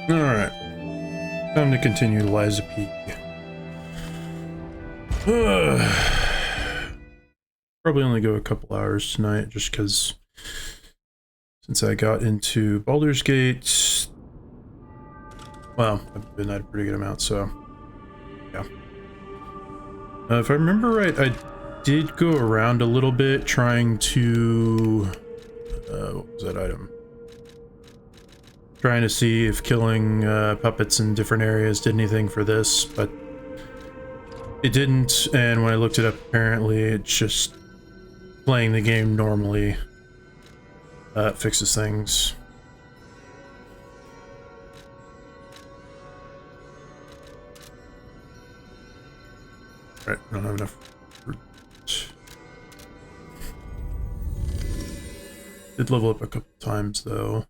Alright. Time to continue Liza P. Probably only go a couple hours tonight, just because since I got into Baldur's Gate, well, I've been at a pretty good amount, so yeah. If I remember right, I did go around a little bit trying to, what was that item? Trying to see if killing puppets in different areas did anything for this, but it didn't, and when I looked it up, apparently it's just playing the game normally fixes things. Right, I don't have enough fruit. Did level up a couple times though.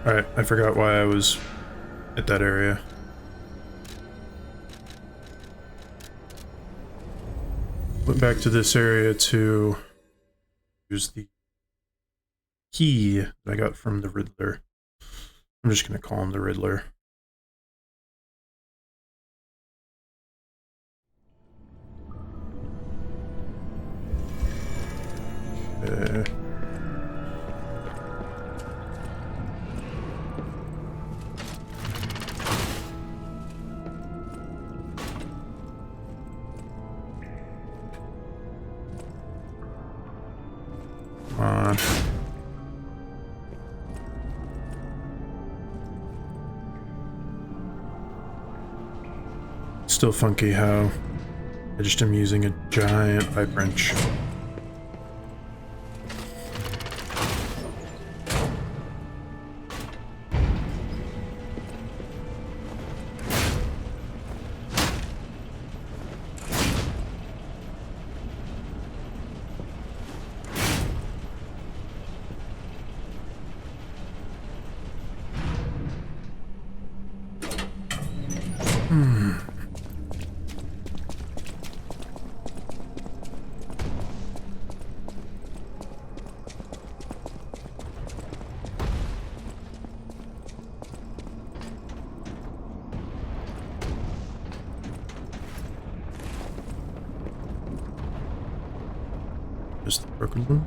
Alright, I forgot why I was at that area. Went back to this area to use the key that I got from the Riddler. I'm just gonna call him the Riddler. Okay. Come on. Still funky how I just am using a giant pipe wrench. Just the broken one.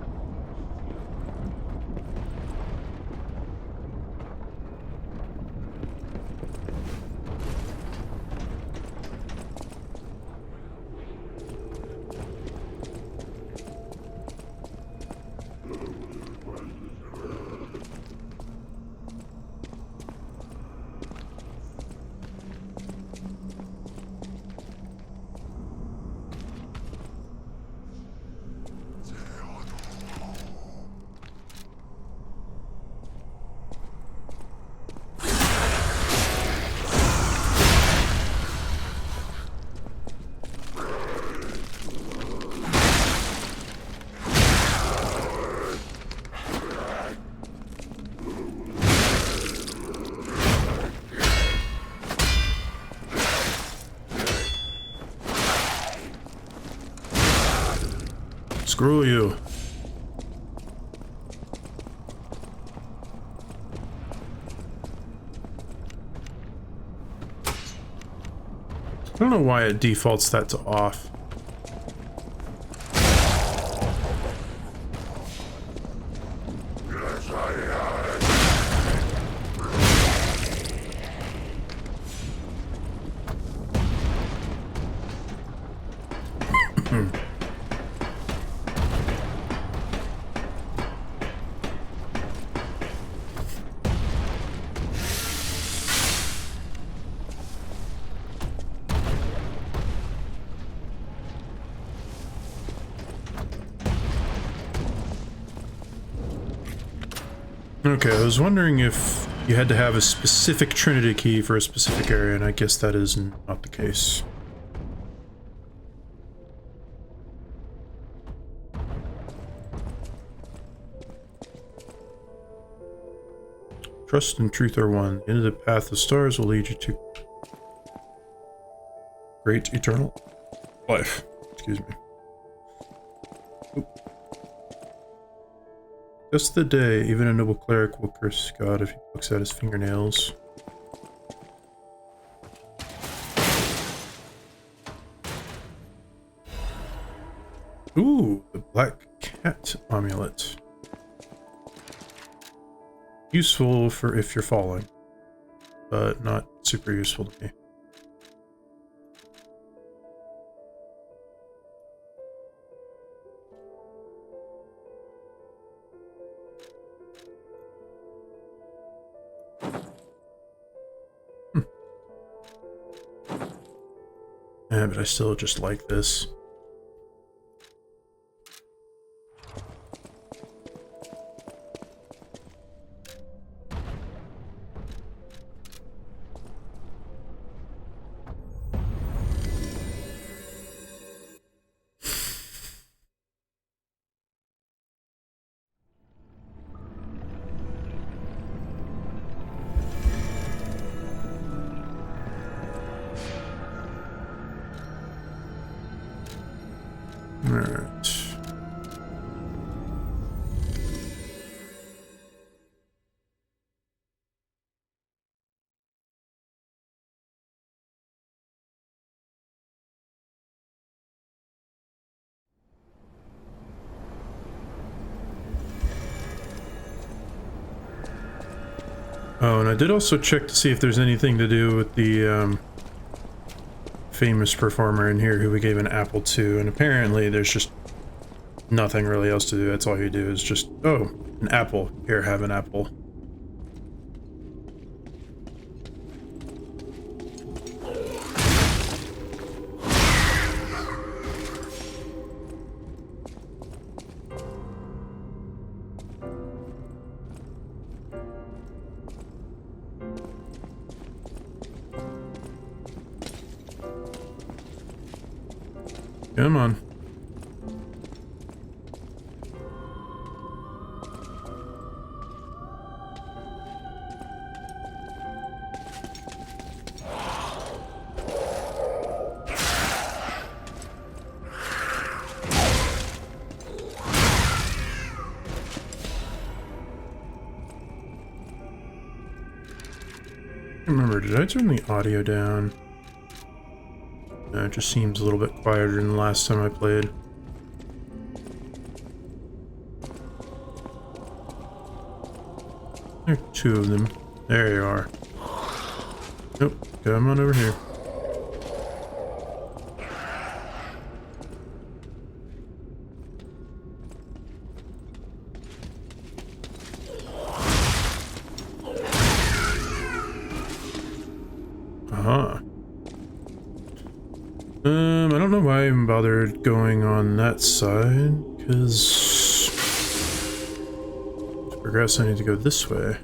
Screw you. I don't know why it defaults that to off. Okay, I was wondering if you had to have a specific Trinity key for a specific area, and I guess that is not the case. Trust and truth are one. The end of the path of stars will lead you to great eternal life. Excuse me. Oop. Just the day, even a noble cleric will curse God if he looks at his fingernails. Ooh, the black cat amulet. Useful for if you're falling, but not super useful to me. Yeah, but I still just like this. Alright. Oh, and I did also check to see if there's anything to do with the famous performer in here who we gave an apple to, and apparently there's just nothing really else to do. That's all you do is just, oh, an apple. Here, have an apple. Come on. I remember, did I turn the audio down? No, it just seems a little bit quieter than the last time I played. There are two of them. There you are. Nope, come on over here. Uh-huh. I don't know why I even bothered going on that side, because to progress I need to go this way.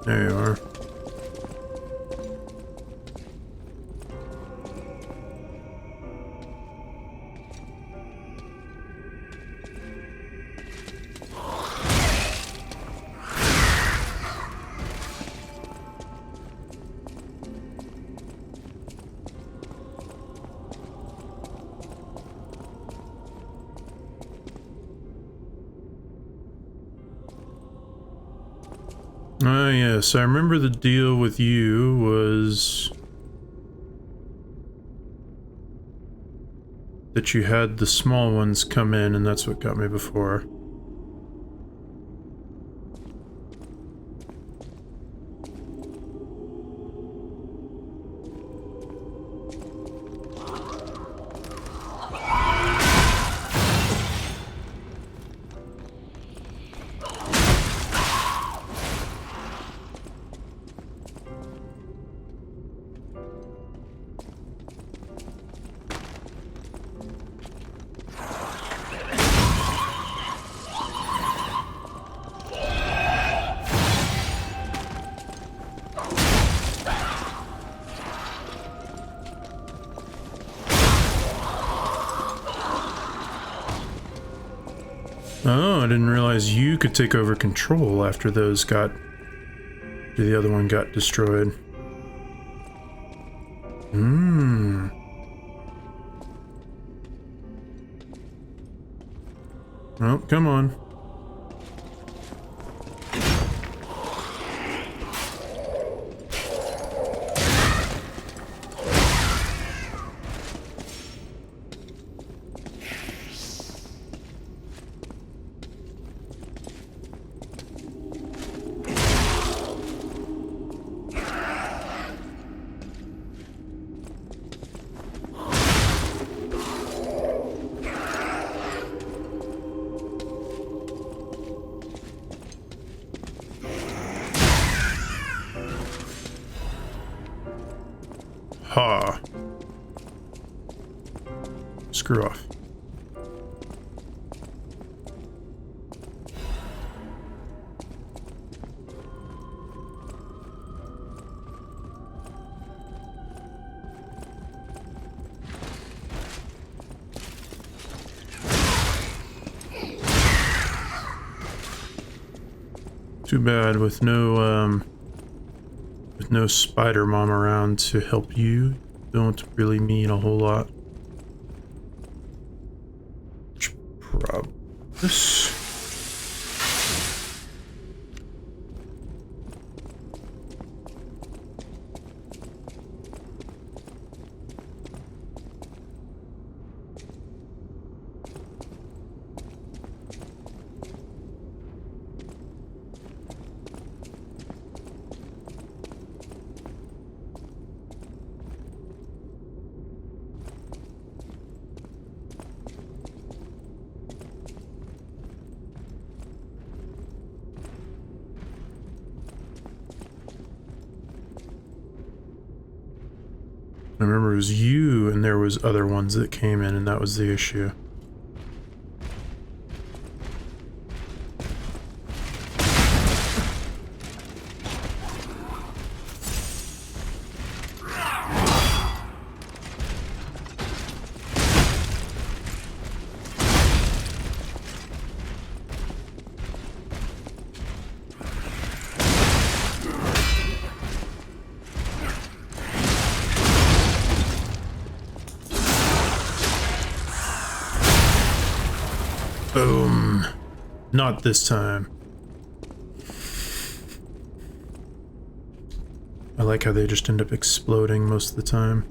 There you are. Ah, yes, I remember the deal with you was that you had the small ones come in, and that's what got me before. Oh, I didn't realize you could take over control after those got... the other one got destroyed. Hmm. Oh, come on. Ha. Screw off. Too bad with no spider mom around to help you. Don't really mean a whole lot. This. I remember it was you, and there was other ones that came in, and that was the issue. Boom. Not this time. I like how they just end up exploding most of the time.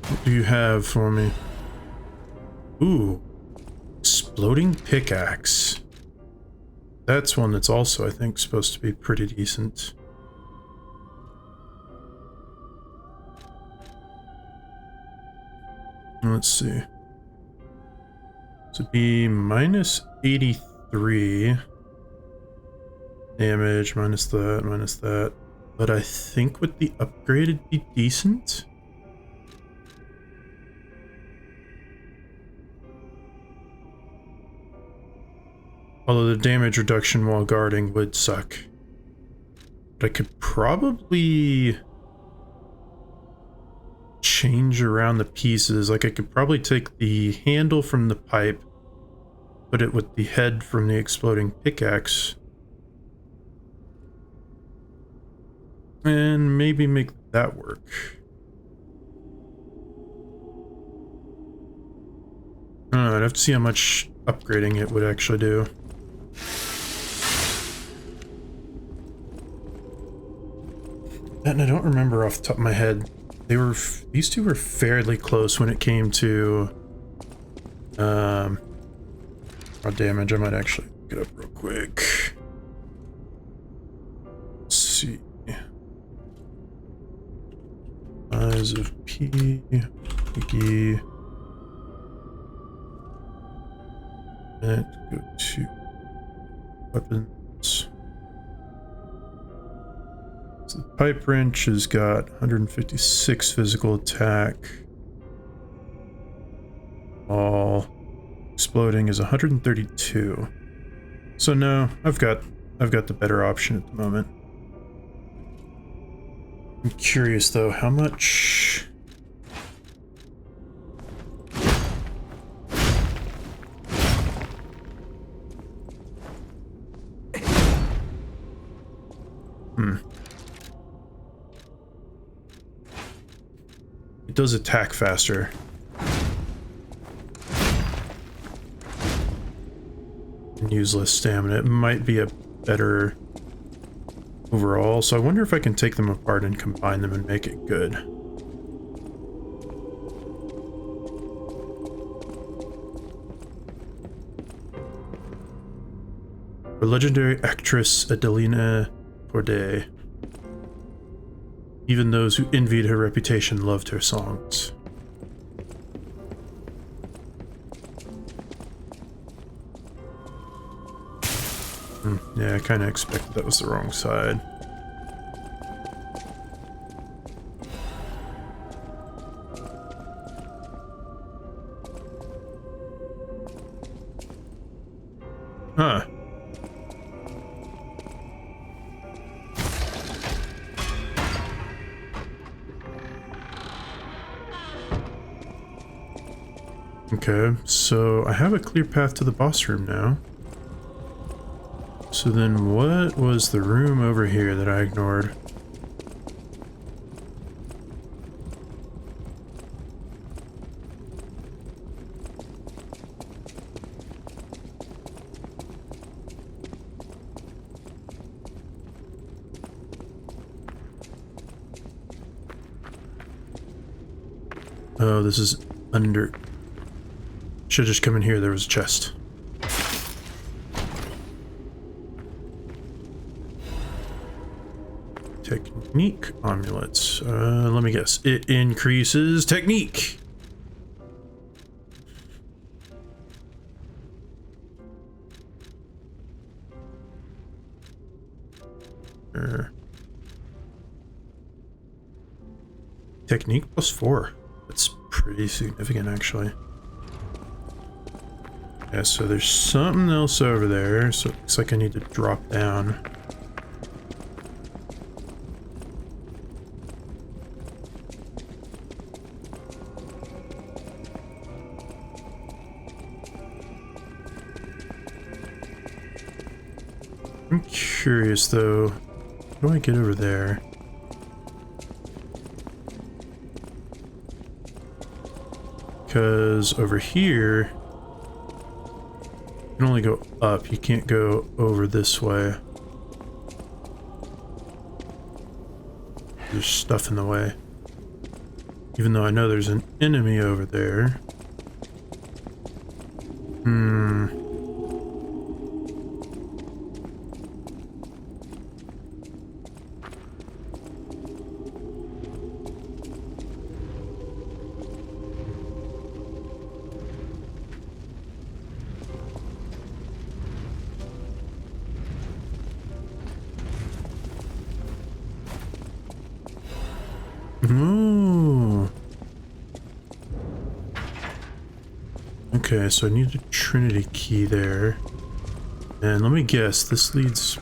What do you have for me? Ooh, exploding pickaxe. That's one that's also, I think, supposed to be pretty decent. Let's see. To be minus 83 damage, minus that. But I think with the upgrade it'd be decent. Although the damage reduction while guarding would suck. But I could probably change around the pieces. Like I could probably take the handle from the pipe, put it with the head from the exploding pickaxe, and maybe make that work. I don't know, I'd have to see how much upgrading it would actually do. And I don't remember off the top of my head. These two were fairly close when it came to damage. I might actually look it up real quick. Let's see. Size of P, wiki. And go to weapons. So the pipe wrench has got 156 physical attack, all exploding is 132. So no, I've got the better option at the moment. I'm curious though, how much... It does attack faster. And use less stamina. It might be a better overall, so I wonder if I can take them apart and combine them and make it good. For legendary actress Adelina Corday. Even those who envied her reputation loved her songs. Yeah, I kind of expected that was the wrong side. Huh. Okay, so I have a clear path to the boss room now. So then what was the room over here that I ignored? Oh, this is under... Should've just come in here, there was a chest. Technique amulets. Let me guess. It increases technique. Technique +4. That's pretty significant, actually. Yeah, so there's something else over there, so it looks like I need to drop down. I'm curious though, how do I get over there? Because over here, you can only go up, you can't go over this way. There's stuff in the way. Even though I know there's an enemy over there. Oh. Okay, so I need a Trinity key there. And let me guess, this leads...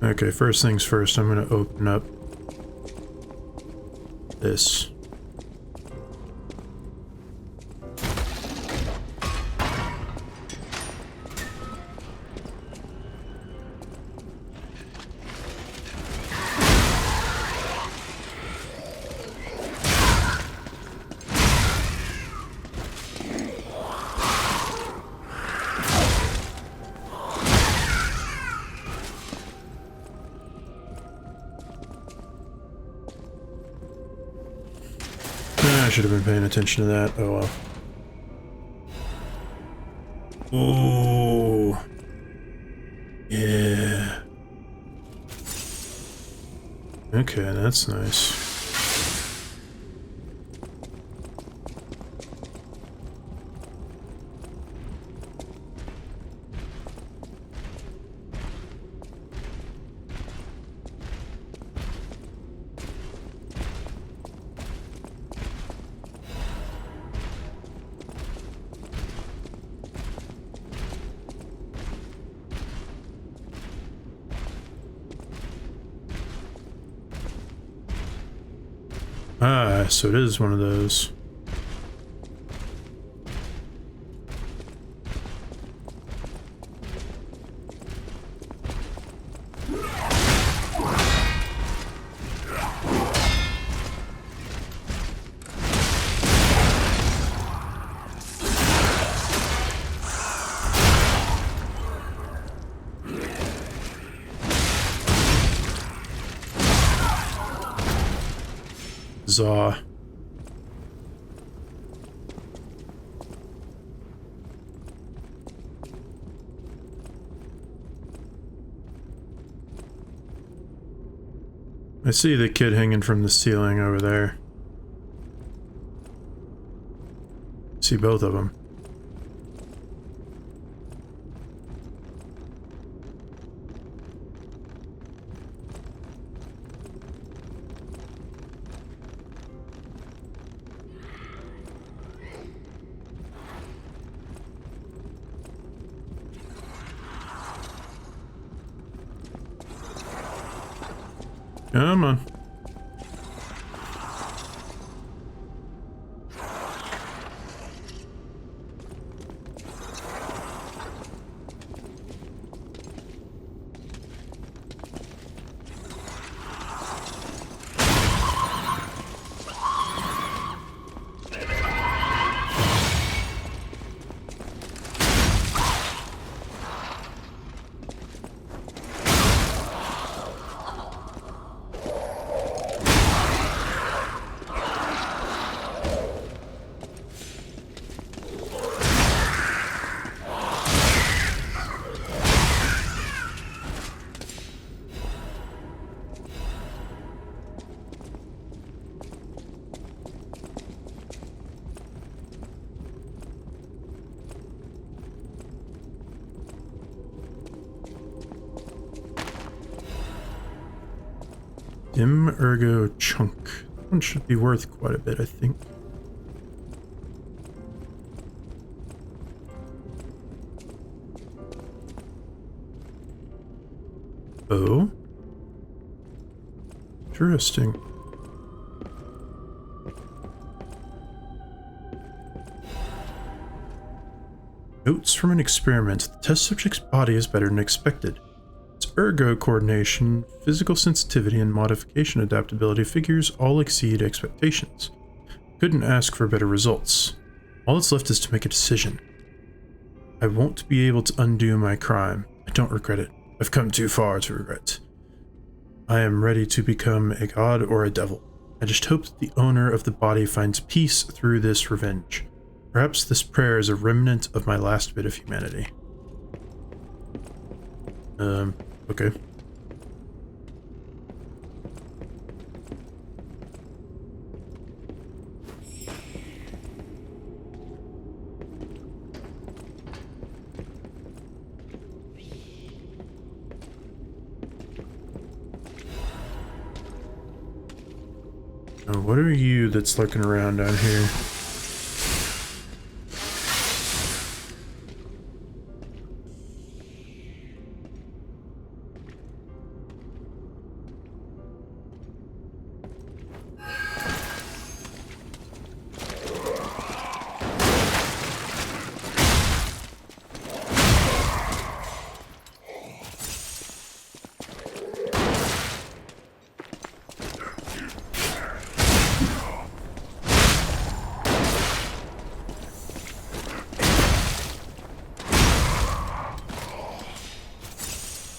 Okay, first things first, I'm gonna open up this. should have been paying attention to that. Oh well. Ooh. Yeah. Okay, that's nice. Ah, so it is one of those. Zaw. I see the kid hanging from the ceiling over there. See both of them. Come on. Dim Ergo Chunk. That one should be worth quite a bit, I think. Oh? Interesting. Notes from an experiment. The test subject's body is better than expected. Its ergo coordination, physical sensitivity, and modification adaptability figures all exceed expectations. Couldn't ask for better results. All that's left is to make a decision. I won't be able to undo my crime. I don't regret it. I've come too far to regret. I am ready to become a god or a devil. I just hope that the owner of the body finds peace through this revenge. Perhaps this prayer is a remnant of my last bit of humanity. Okay. Now, what are you that's lurking around down here?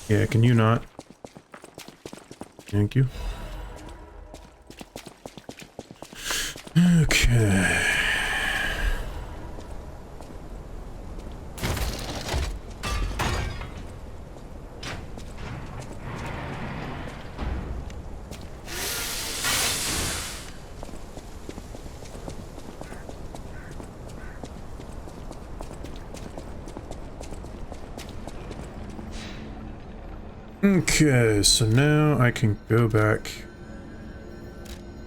Yeah, can you not? Thank you. Okay. Okay, so now I can go back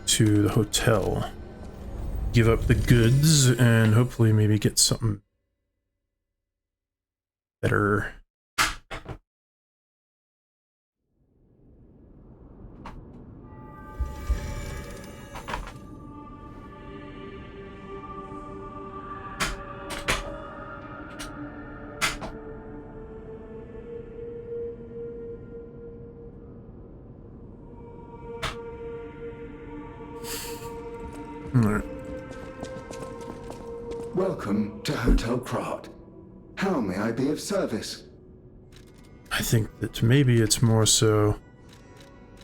to the hotel, give up the goods, and hopefully maybe get something better. Alright. Welcome to Hotel Pratt. How may I be of service? I think that maybe it's more so,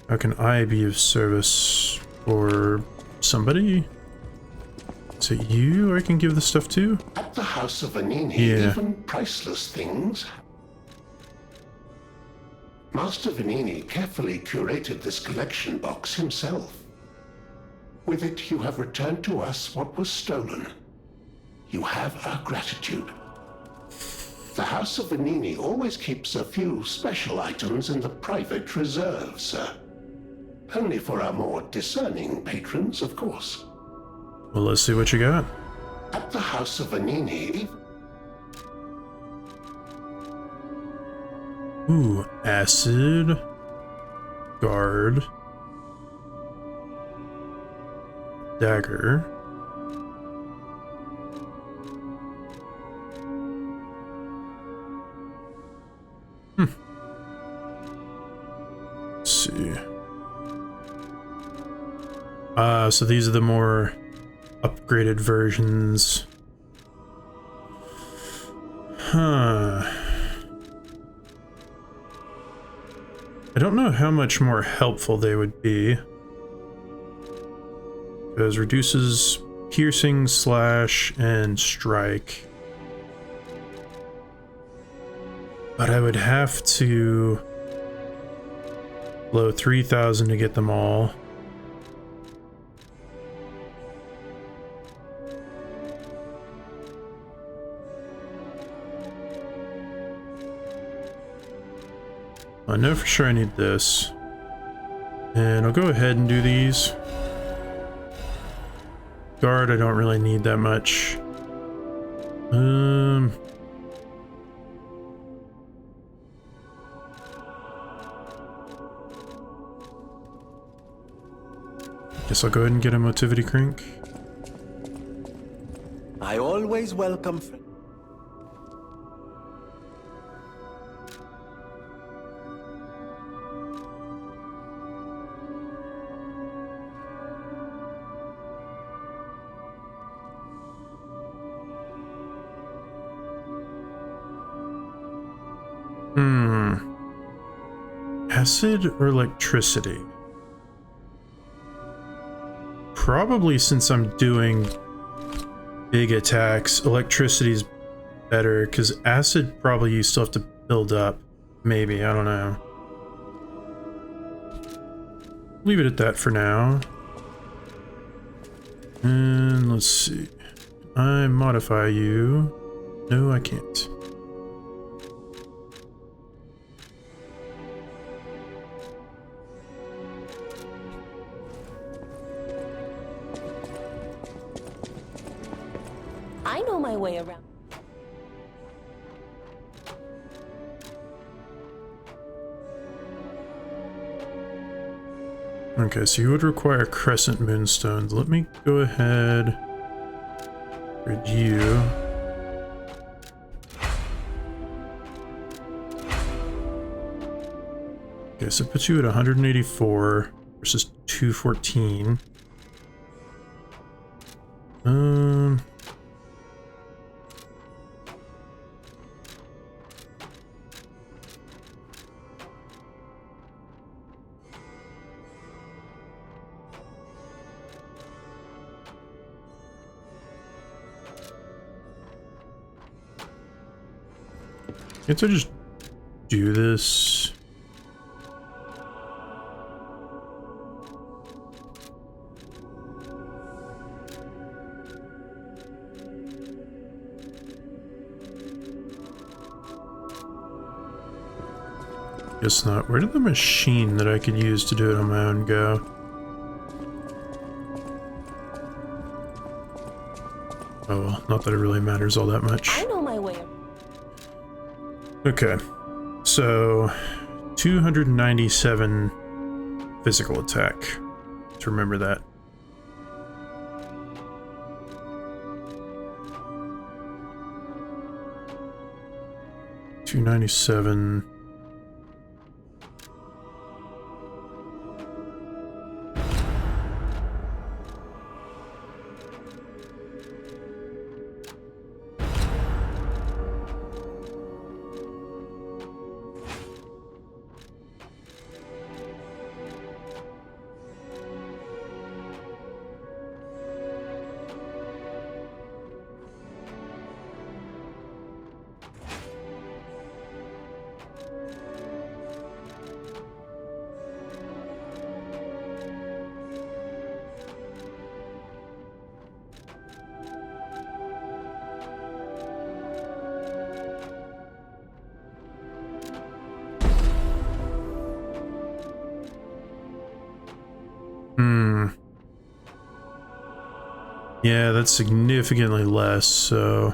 how can I be of service for somebody? Is it you I can give the stuff to? At the House of Vanini, Yeah. even priceless things. Master Vanini carefully curated this collection box himself. With it, you have returned to us what was stolen. You have our gratitude. The House of Vanini always keeps a few special items in the private reserve, sir. Only for our more discerning patrons, of course. Well, let's see what you got. At the House of Vanini, Ooh, acid, guard, dagger. Let's see. So these are the more upgraded versions. Huh. I don't know how much more helpful they would be. Because reduces piercing, slash, and strike. But I would have to blow 3,000 to get them all. I know for sure I need this. And I'll go ahead and do these. Guard, I don't really need that much. Guess I'll go ahead and get a motivity crank. I always welcome friends. Acid or electricity? Probably, since I'm doing big attacks, electricity's better, because acid probably you still have to build up. Maybe, I don't know. Leave it at that for now. And let's see. I modify you. No, I can't. I know my way around. Okay, so you would require crescent moonstones. Let me go ahead. Rid you. Okay, so it puts you at 184 versus 214. Can't I just do this? Guess not. Where did the machine that I could use to do it on my own go? Oh well, not that it really matters all that much. I know my way around. Okay, so 297 physical attack. Let's remember that. $297. Yeah, that's significantly less, so...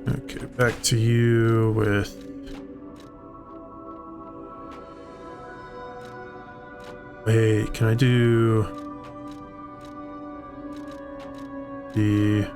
Okay, back to you with... Wait, can I do... the...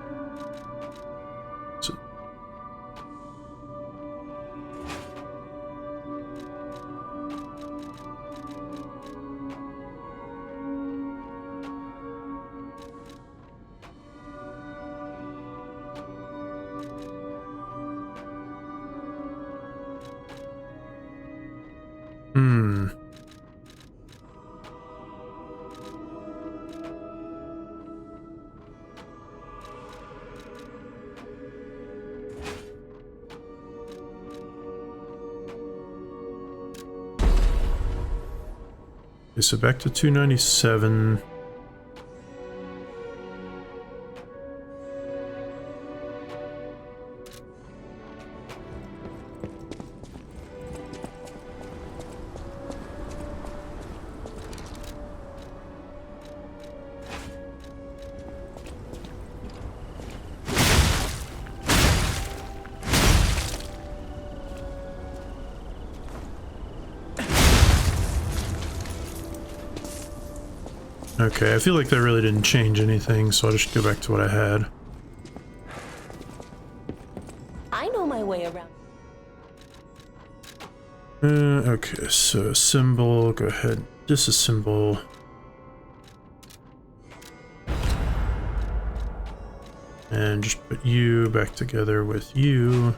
Okay, so back to 297. Okay, I feel like that really didn't change anything, so I'll just go back to what I had. I know my way around. Okay, so assemble, go ahead, disassemble. And just put you back together with you.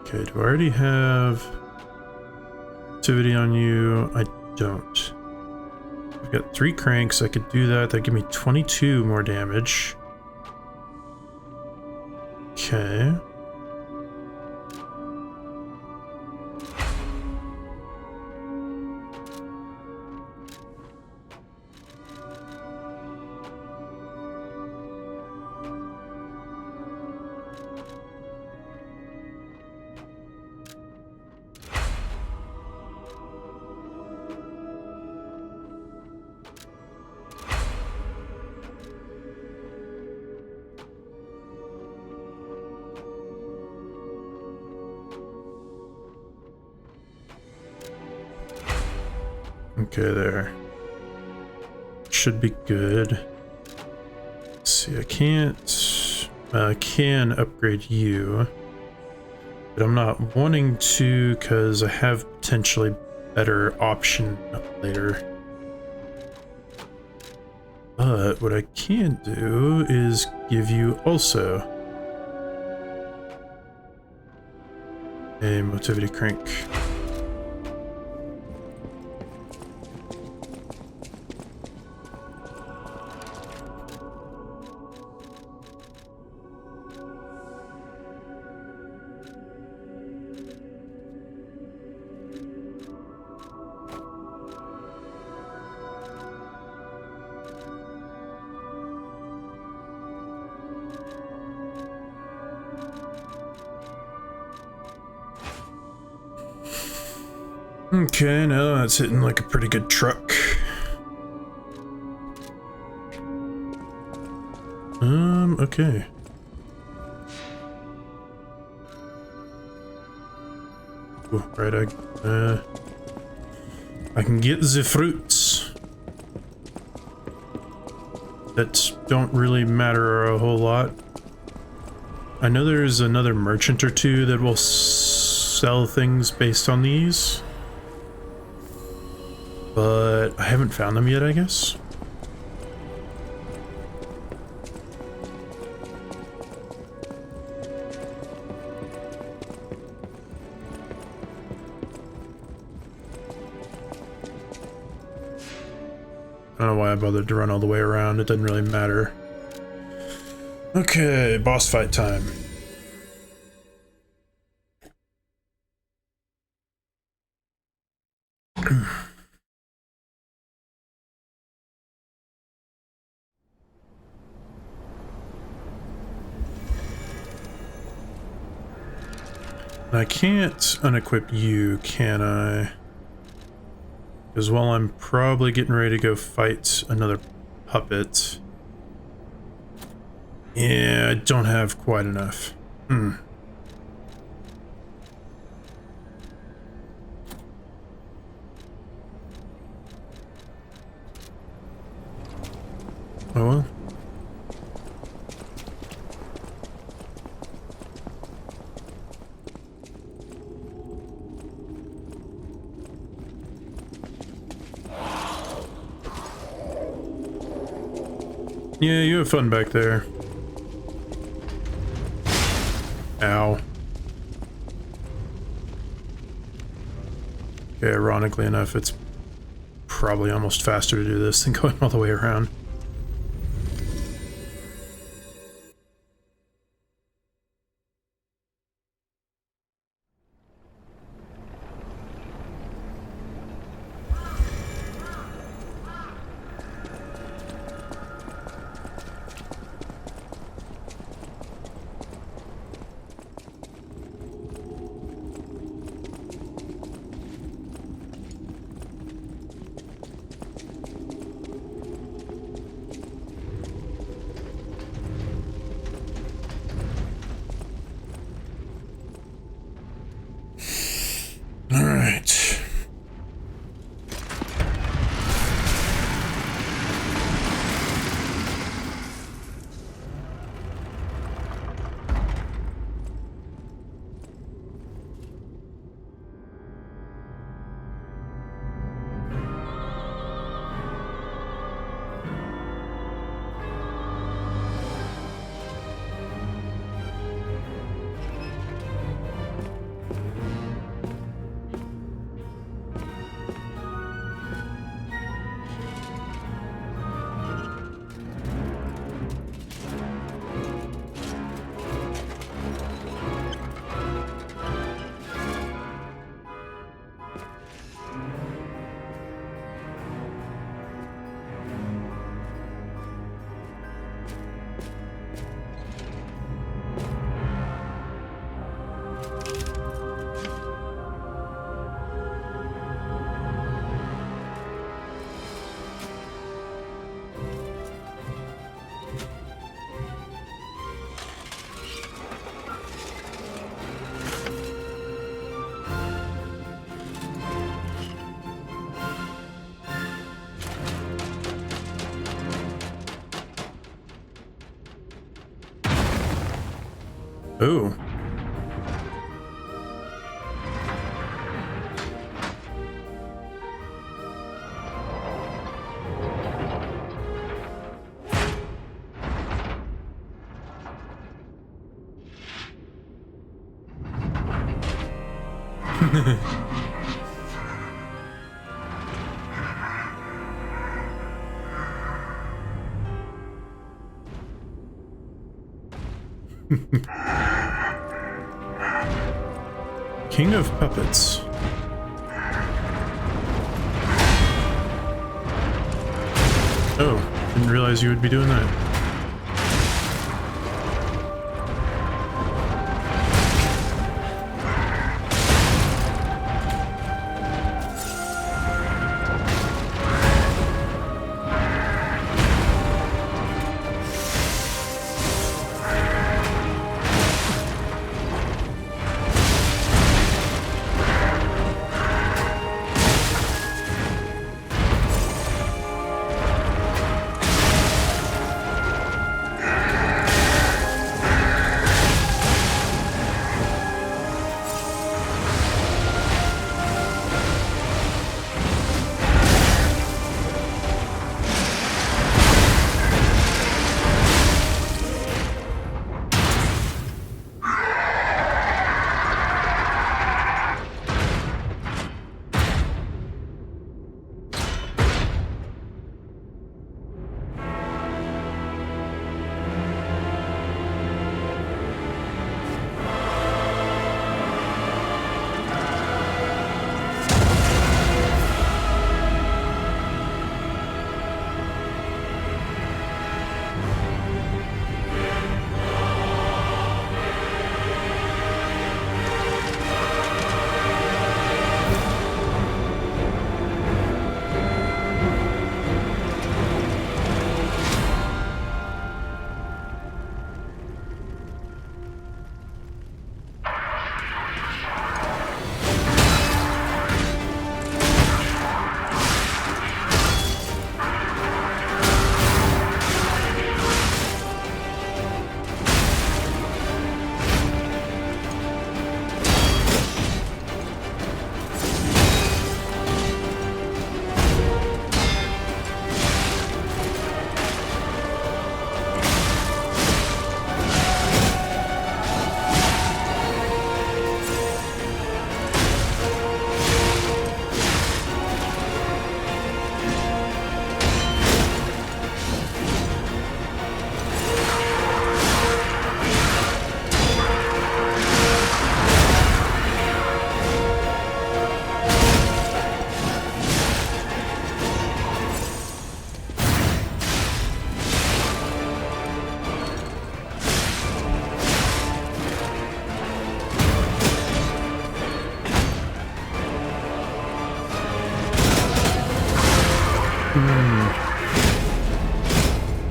Okay, do I already have activity on you? I don't. I've got 3 cranks, I could do that. That'd give me 22 more damage. Okay. Okay, there. Should be good. Let's see, I can upgrade you, but I'm not wanting to because I have potentially better option later. But what I can do is give you also a motivity crank. Okay, now that's hitting like a pretty good truck. Okay. Ooh, right, I can get the fruits that don't really matter a whole lot. I know there's another merchant or two that will sell things based on these, but I haven't found them yet, I guess. I don't know why I bothered to run all the way around. It doesn't really matter. Okay, boss fight time. I can't unequip you, can I? Because while I'm probably getting ready to go fight another puppet, yeah, I don't have quite enough. Oh well. Yeah, you have fun back there. Ow. Okay, ironically enough, it's probably almost faster to do this than going all the way around. Alright. Ooh. King of Puppets. Oh, didn't realize you would be doing that.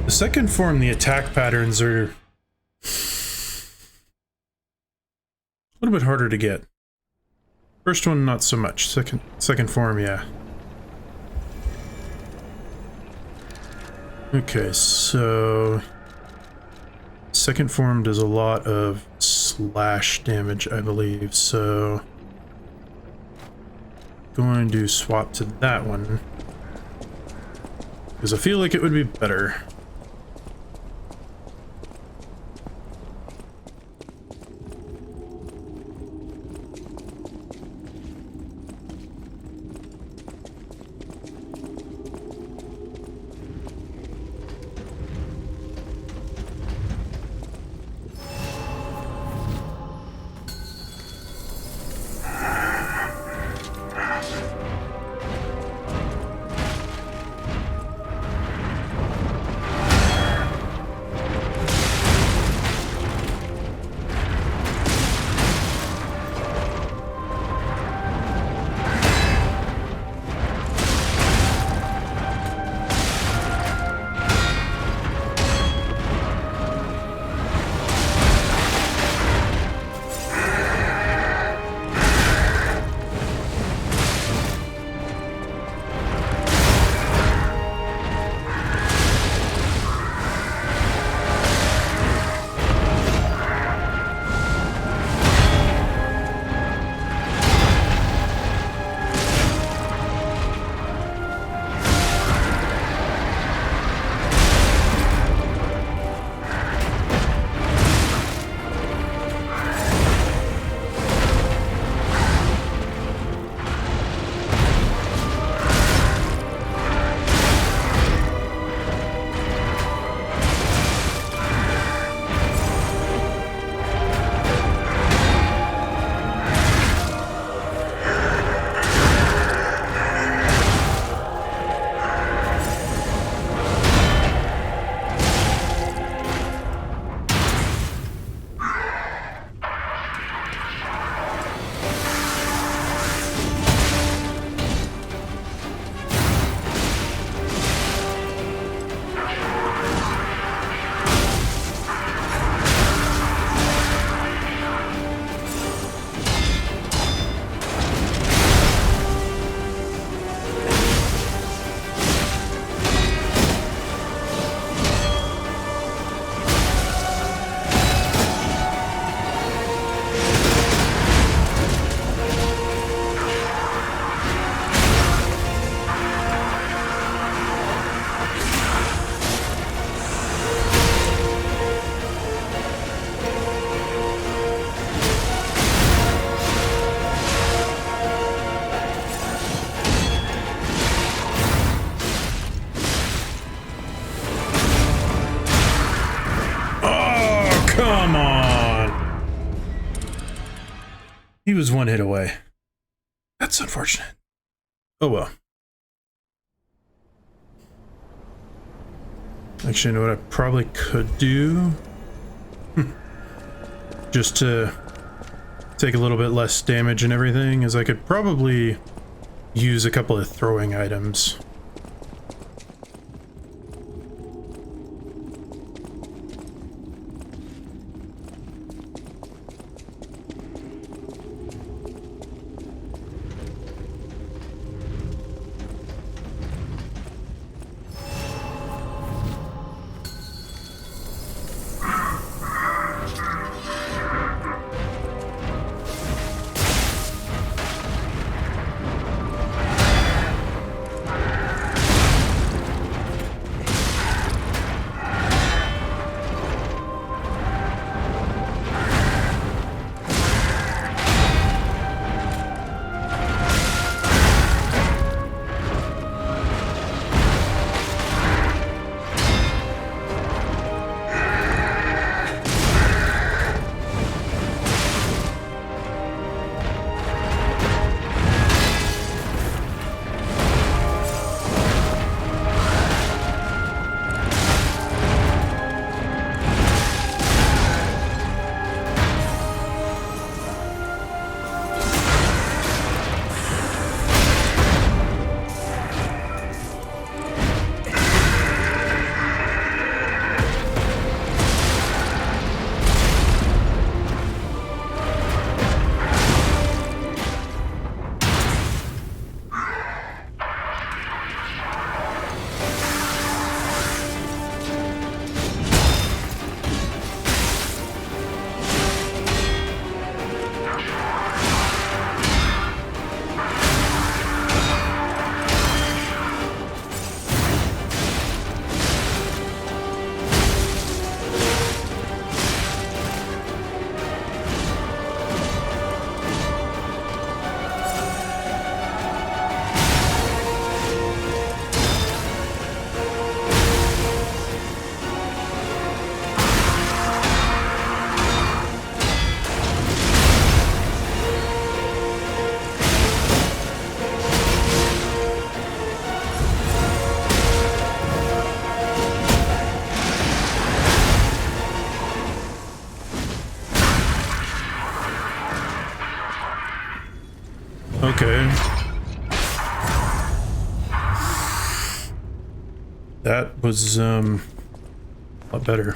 The second form, the attack patterns are a little bit harder to get. First one, not so much. Second form, yeah. Okay, so second form does a lot of slash damage, I believe, so going to swap to that one because I feel like it would be better. He was one hit away. That's unfortunate. Oh well. Actually, you know what I probably could do? Just to take a little bit less damage and everything, is I could probably use a couple of throwing items. Okay. That was, a lot better.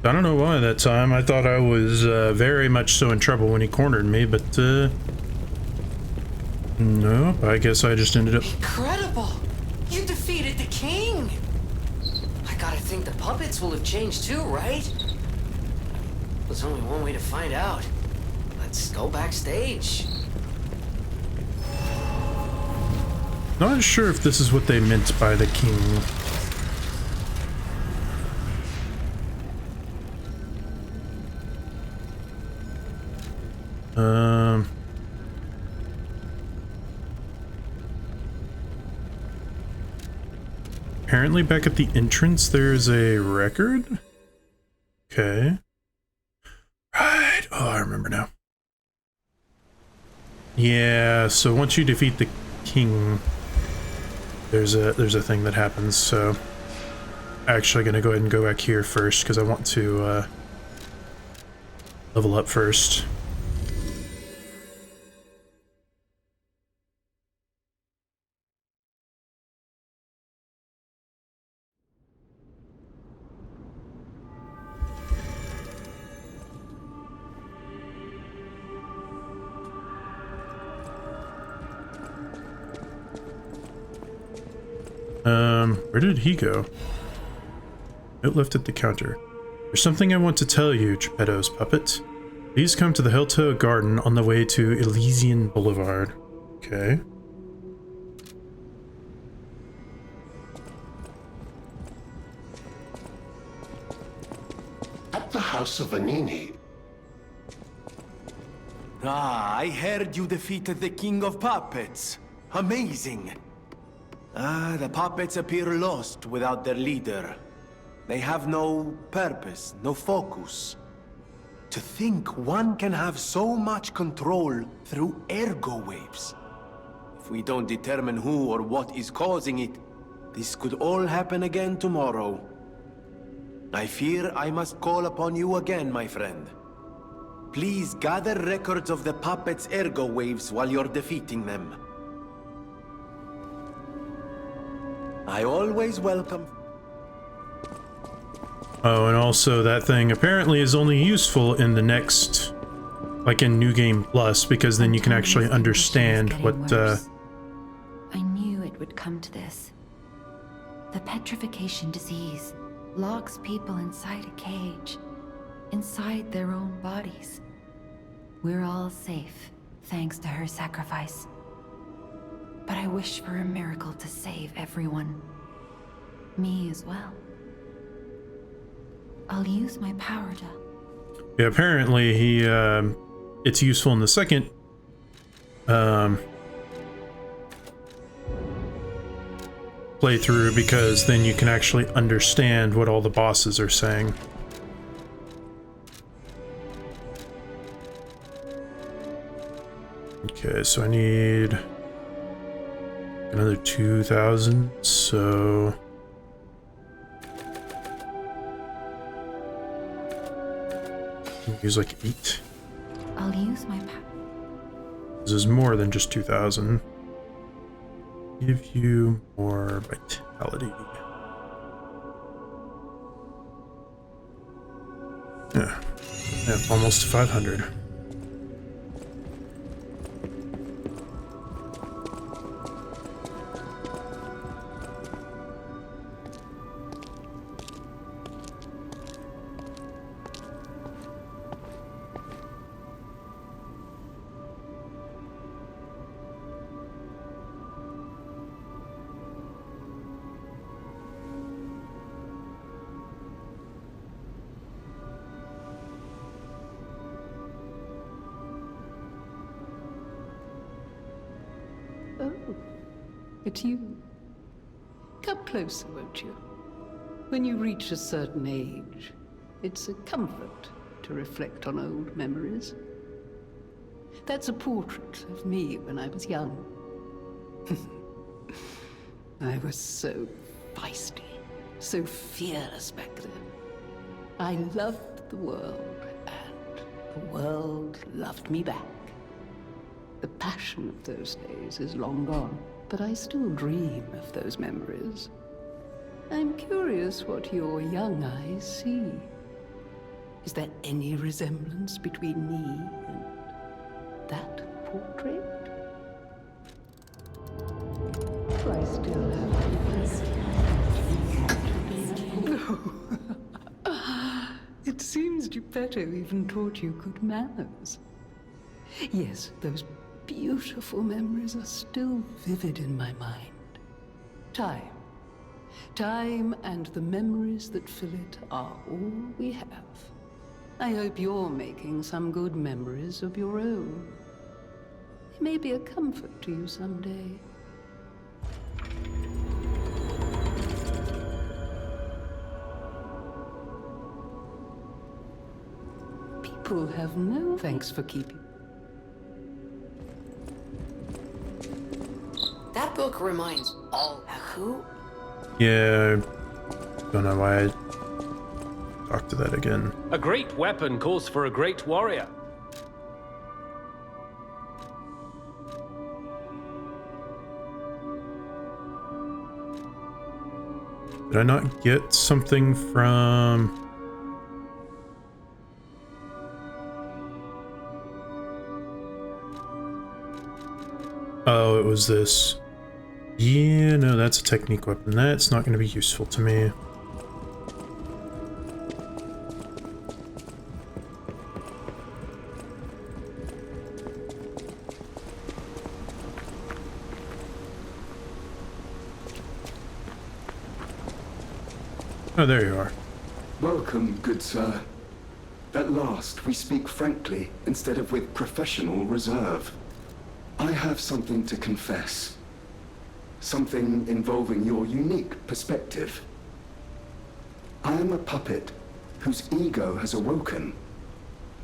I don't know why that time. I thought I was, very much so in trouble when he cornered me, but, no, I guess I just ended up... Incredible! You defeated the king! I gotta think the puppets will have changed too, right? There's only one way to find out. Let's go backstage. Not sure if this is what they meant by the king. Apparently back at the entrance there's a record? Okay. Right. Oh, I remember now. Yeah, so once you defeat the king, there's a thing that happens, so actually gonna go ahead and go back here first because I want to level up first. Where did he go? Note left at the counter. There's something I want to tell you, Geppetto's puppet. Please come to the Hilto Garden on the way to Elysian Boulevard. Okay. At the house of Vanini. Ah, I heard you defeated the King of Puppets. Amazing. Ah, the puppets appear lost without their leader. They have no purpose, no focus. To think one can have so much control through ergo waves. If we don't determine who or what is causing it, this could all happen again tomorrow. I fear I must call upon you again, my friend. Please gather records of the puppets' ergo waves while you're defeating them. I always welcome... Oh, and also that thing apparently is only useful in the next, like in New Game Plus, because then you can actually understand what, I knew it would come to this. The petrification disease locks people inside a cage, inside their own bodies. We're all safe, thanks to her sacrifice. But I wish for a miracle to save everyone. Me as well. I'll use my power to... Yeah, apparently he, it's useful in the second, playthrough, because then you can actually understand what all the bosses are saying. Okay, so I need another 2,000, so... use like 8. I'll use my power. This is more than just 2,000. Give you more vitality. Yeah, almost 500. Oh, it's you. Come closer, won't you? When you reach a certain age, it's a comfort to reflect on old memories. That's a portrait of me when I was young. I was so feisty, so fearless back then. I loved the world, and the world loved me back. The passion of those days is long gone, but I still dream of those memories. I'm curious what your young eyes see. Is there any resemblance between me and that portrait? Do I still have... It seems Geppetto even taught you good manners. Yes, those beautiful memories are still vivid in my mind. Time and the memories that fill it are all we have. I hope you're making some good memories of your own. They may be a comfort to you someday. People have no thanks for keeping. That book reminds all who? Yeah, don't know why I talked to that again. A great weapon calls for a great warrior. Did I not get something from... Oh, it was this. Yeah, no, that's a technique weapon. That's not going to be useful to me. Oh, there you are. Welcome, good sir. At last, we speak frankly, instead of with professional reserve. I have something to confess. Something involving your unique perspective. I am a puppet whose ego has awoken.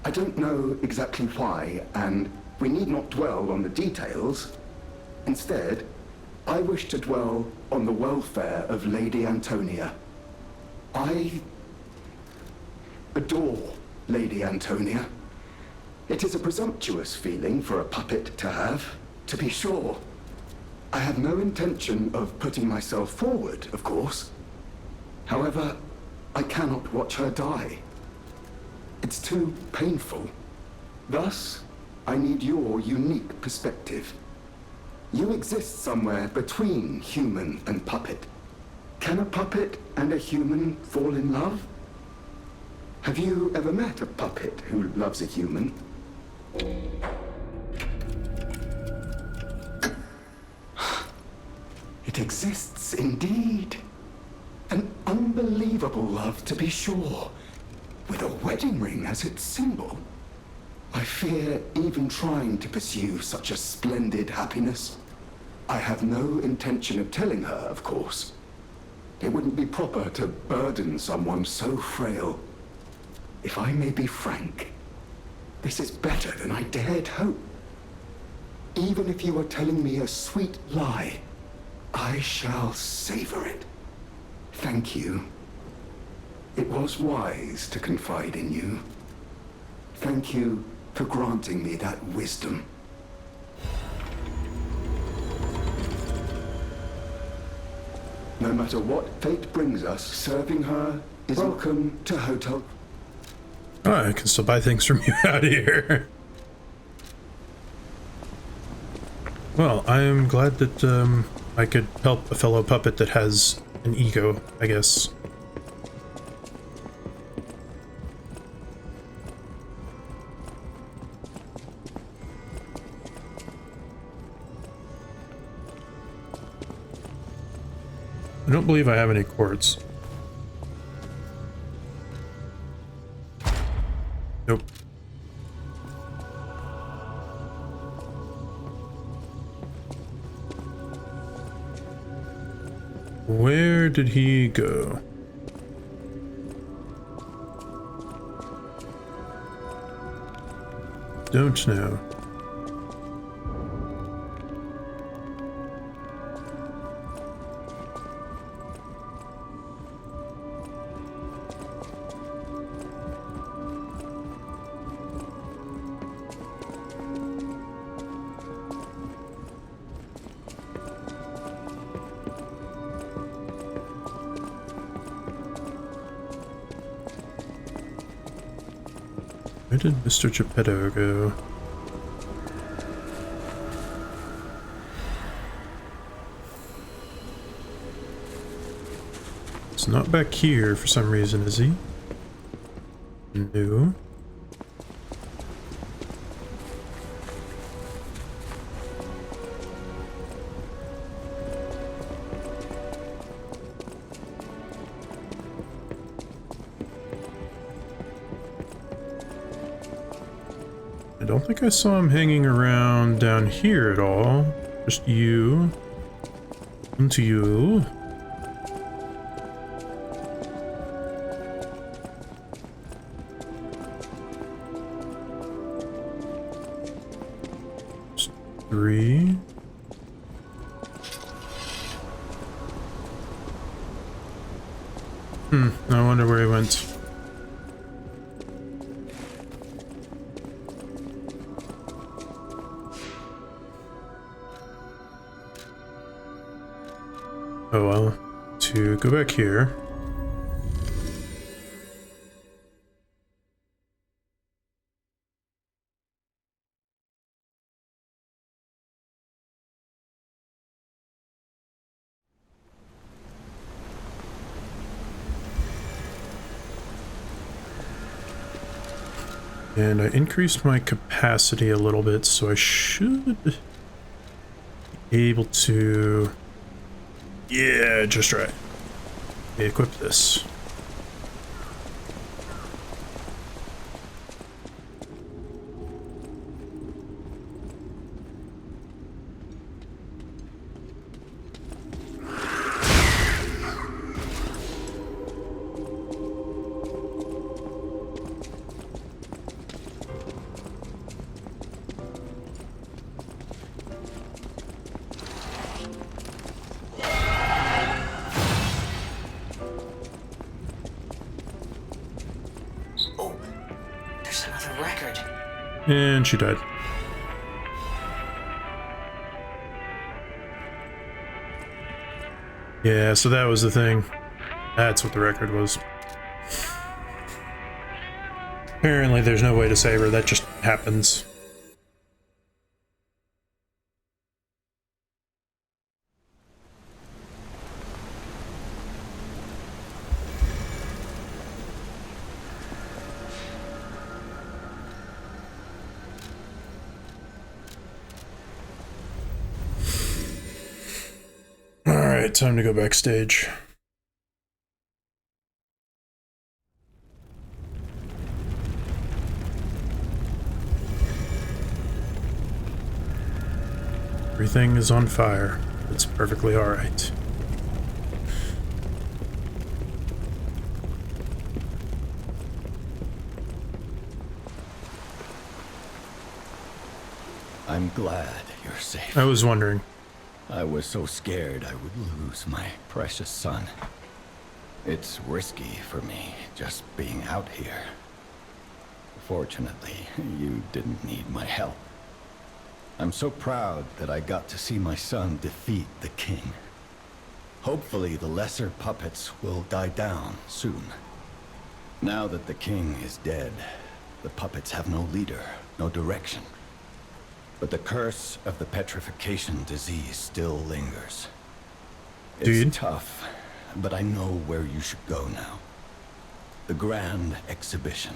I don't know exactly why, and we need not dwell on the details. Instead, I wish to dwell on the welfare of Lady Antonia. I adore Lady Antonia. It is a presumptuous feeling for a puppet to have, to be sure. I have no intention of putting myself forward, of course. However, I cannot watch her die. It's too painful. Thus, I need your unique perspective. You exist somewhere between human and puppet. Can a puppet and a human fall in love? Have you ever met a puppet who loves a human? It exists indeed. An unbelievable love, to be sure, with a wedding ring as its symbol. I fear even trying to pursue such a splendid happiness. I have no intention of telling her, of course. It wouldn't be proper to burden someone so frail. If I may be frank, this is better than I dared hope. Even if you are telling me a sweet lie, I shall savor it. Thank you. It was wise to confide in you. Thank you for granting me that wisdom. No matter what fate brings us, serving her is welcome to Hotel. Oh, I can still buy things from you out here. Well, I am glad that I could help a fellow puppet that has an ego, I guess. I don't believe I have any quartz. Nope. Where did he go? Don't know. Where did Mr. Geppetto go? It's not back here for some reason, is he? No. I don't think I saw him hanging around down here at all. Just you. And you. Just 3. I wonder where he went. Oh well, to go back here. And I increased my capacity a little bit, so I should be able to... Yeah, just right. Equip this. And she died. Yeah, so that was the thing. That's what the record was. Apparently there's no way to save her, that just happens. Alright, time to go backstage. Everything is on fire. It's perfectly alright. I'm glad you're safe. I was wondering. I was so scared I would lose my precious son. It's risky for me just being out here. Fortunately, you didn't need my help. I'm so proud that I got to see my son defeat the king. Hopefully the lesser puppets will die down soon. Now that the king is dead, the puppets have no leader, no direction. But the curse of the petrification disease still lingers. Dude. It's tough, but I know where you should go now. The Grand Exhibition.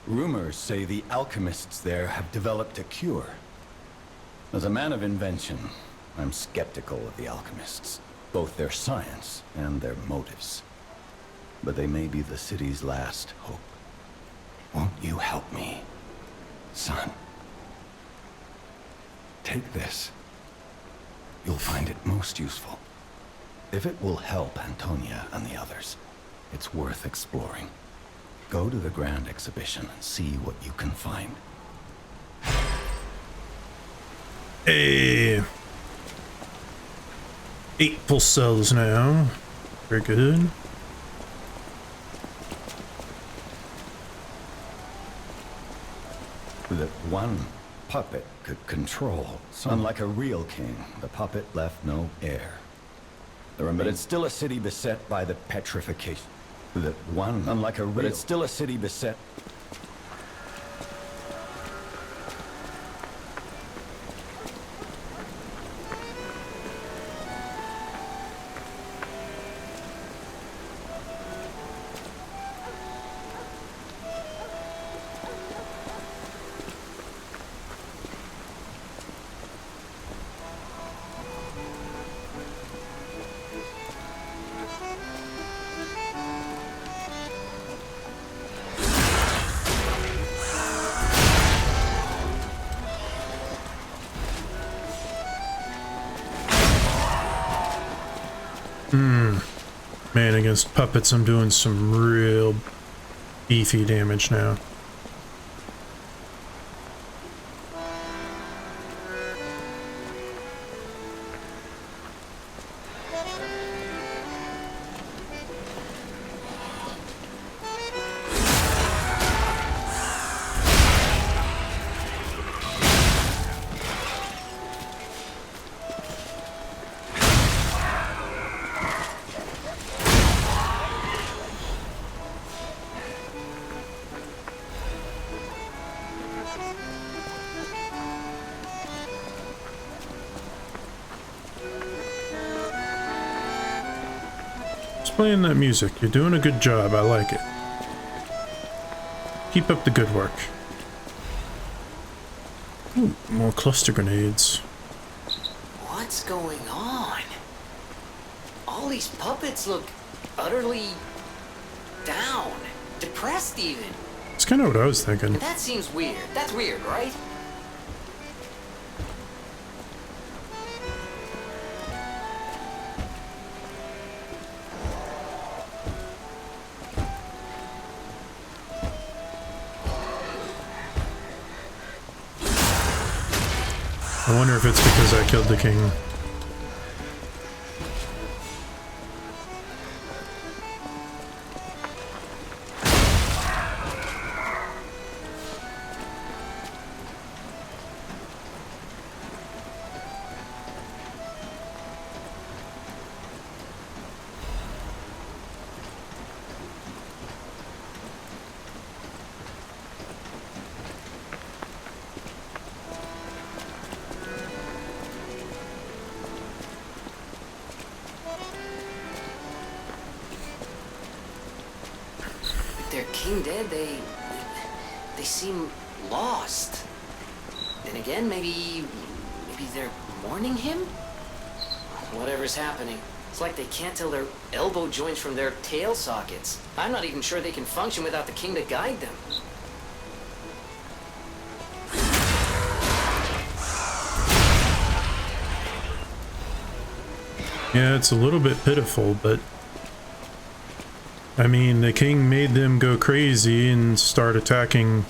Rumors say the alchemists there have developed a cure. As a man of invention, I'm skeptical of the alchemists, both their science and their motives. But they may be the city's last hope. Won't you help me, son? Take this. You'll find it most useful. If it will help Antonia and the others, it's worth exploring. Go to the Grand Exhibition and see what you can find. Hey. 8 full cells now. Very good. That one puppet could control. Unlike a real king, the puppet left no heir. But it's still a city beset by the petrification. That one, unlike a real... But it's still a city beset... Man, against puppets, I'm doing some real beefy damage now. Playing that music. You're doing a good job. I like it. Keep up the good work. Ooh, more cluster grenades. What's going on? All these puppets look utterly down, depressed even. That's kind of what I was thinking. And that seems weird. That's weird, right? I wonder if it's because I killed the king. king dead, they seem lost. Then again, maybe they're mourning him? Whatever's happening, it's like they can't tell their elbow joints from their tail sockets. I'm not even sure they can function without the king to guide them. Yeah, it's a little bit pitiful, but I mean, the king made them go crazy and start attacking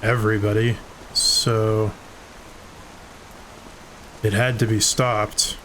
everybody, so it had to be stopped.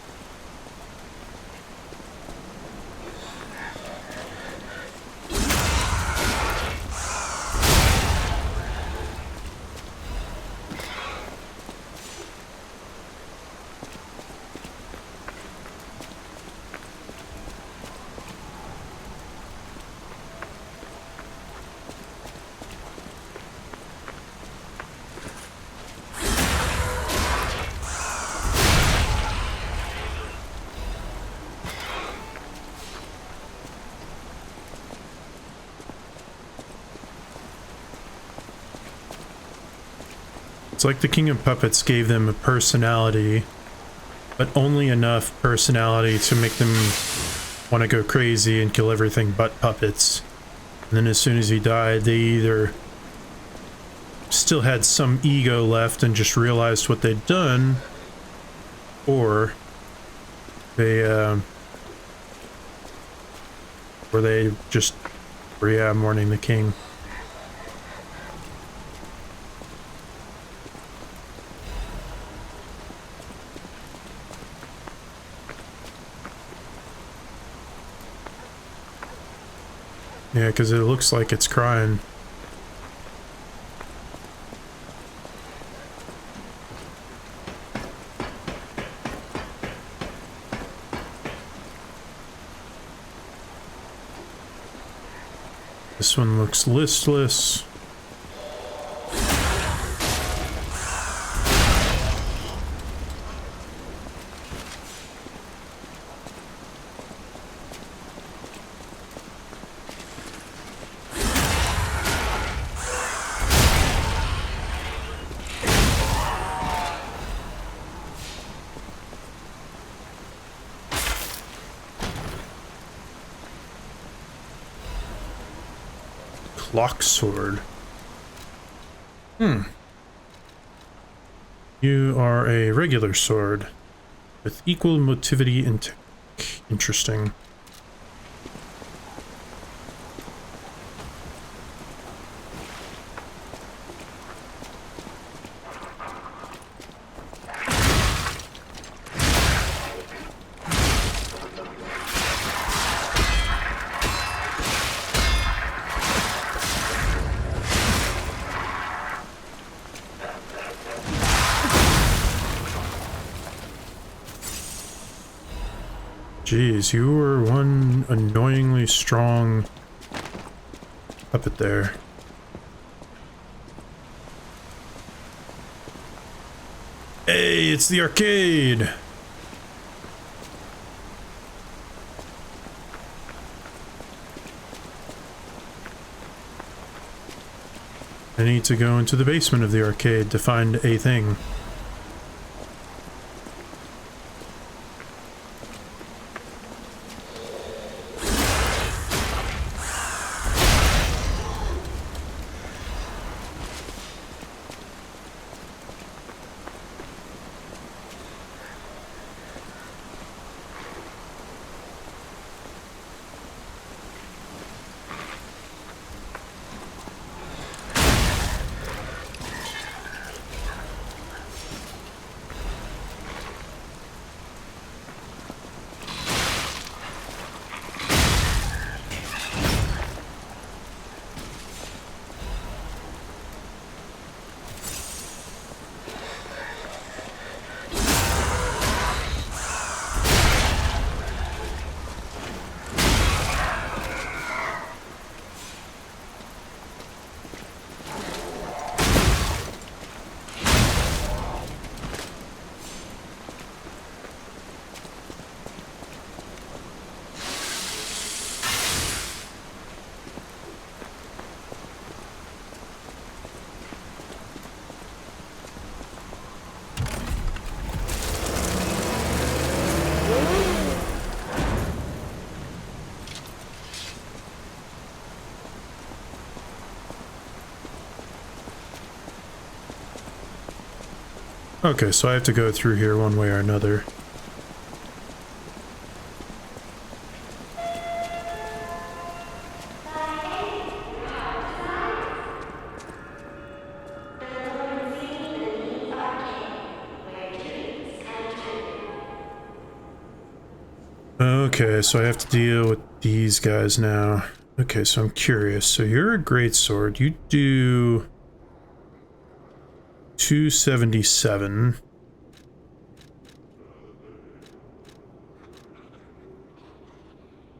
It's like the King of Puppets gave them a personality, but only enough personality to make them want to go crazy and kill everything but puppets. And then as soon as he died, they either still had some ego left and just realized what they'd done, or they just were mourning the king. Yeah, because it looks like it's crying. This one looks listless. Clock sword. You are a regular sword with equal motivity and tech. Interesting. Jeez, you were one annoyingly strong puppet there. Hey, it's the arcade! I need to go into the basement of the arcade to find a thing. Okay, so I have to go through here one way or another. Okay, so I have to deal with these guys now. Okay, so I'm curious. So you're a greatsword. You do 277.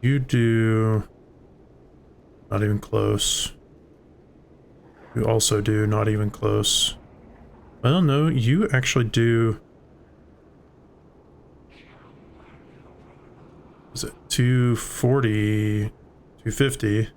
You do not even close. You also do not even close. Well, no, you actually do. Is it 240, 250?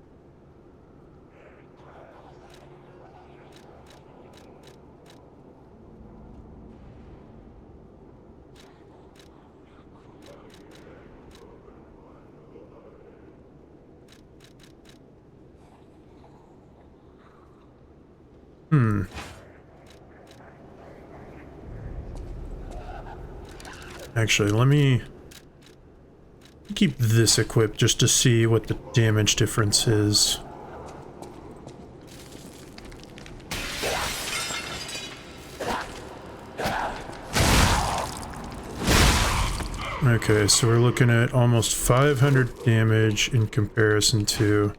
Actually, let me keep this equipped just to see what the damage difference is. Okay, so we're looking at almost 500 damage in comparison to...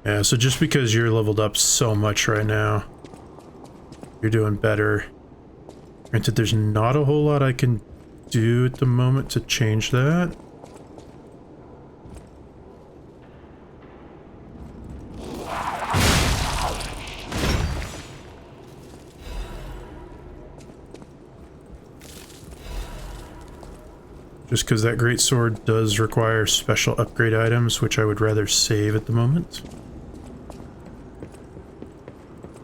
Yeah, so just because you're leveled up so much right now, you're doing better. Granted, there's not a whole lot I can do at the moment to change that. Just because that greatsword does require special upgrade items, which I would rather save at the moment.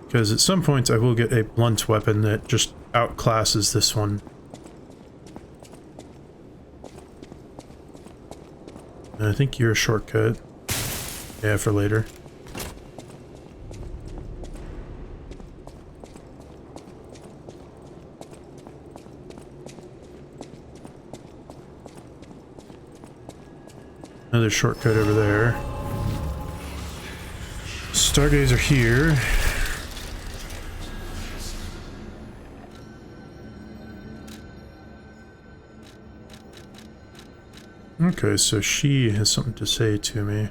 Because at some point I will get a blunt weapon that just outclasses this one. And I think you're a shortcut. Yeah, for later. Another shortcut over there. Stargazer here. Okay, so she has something to say to me.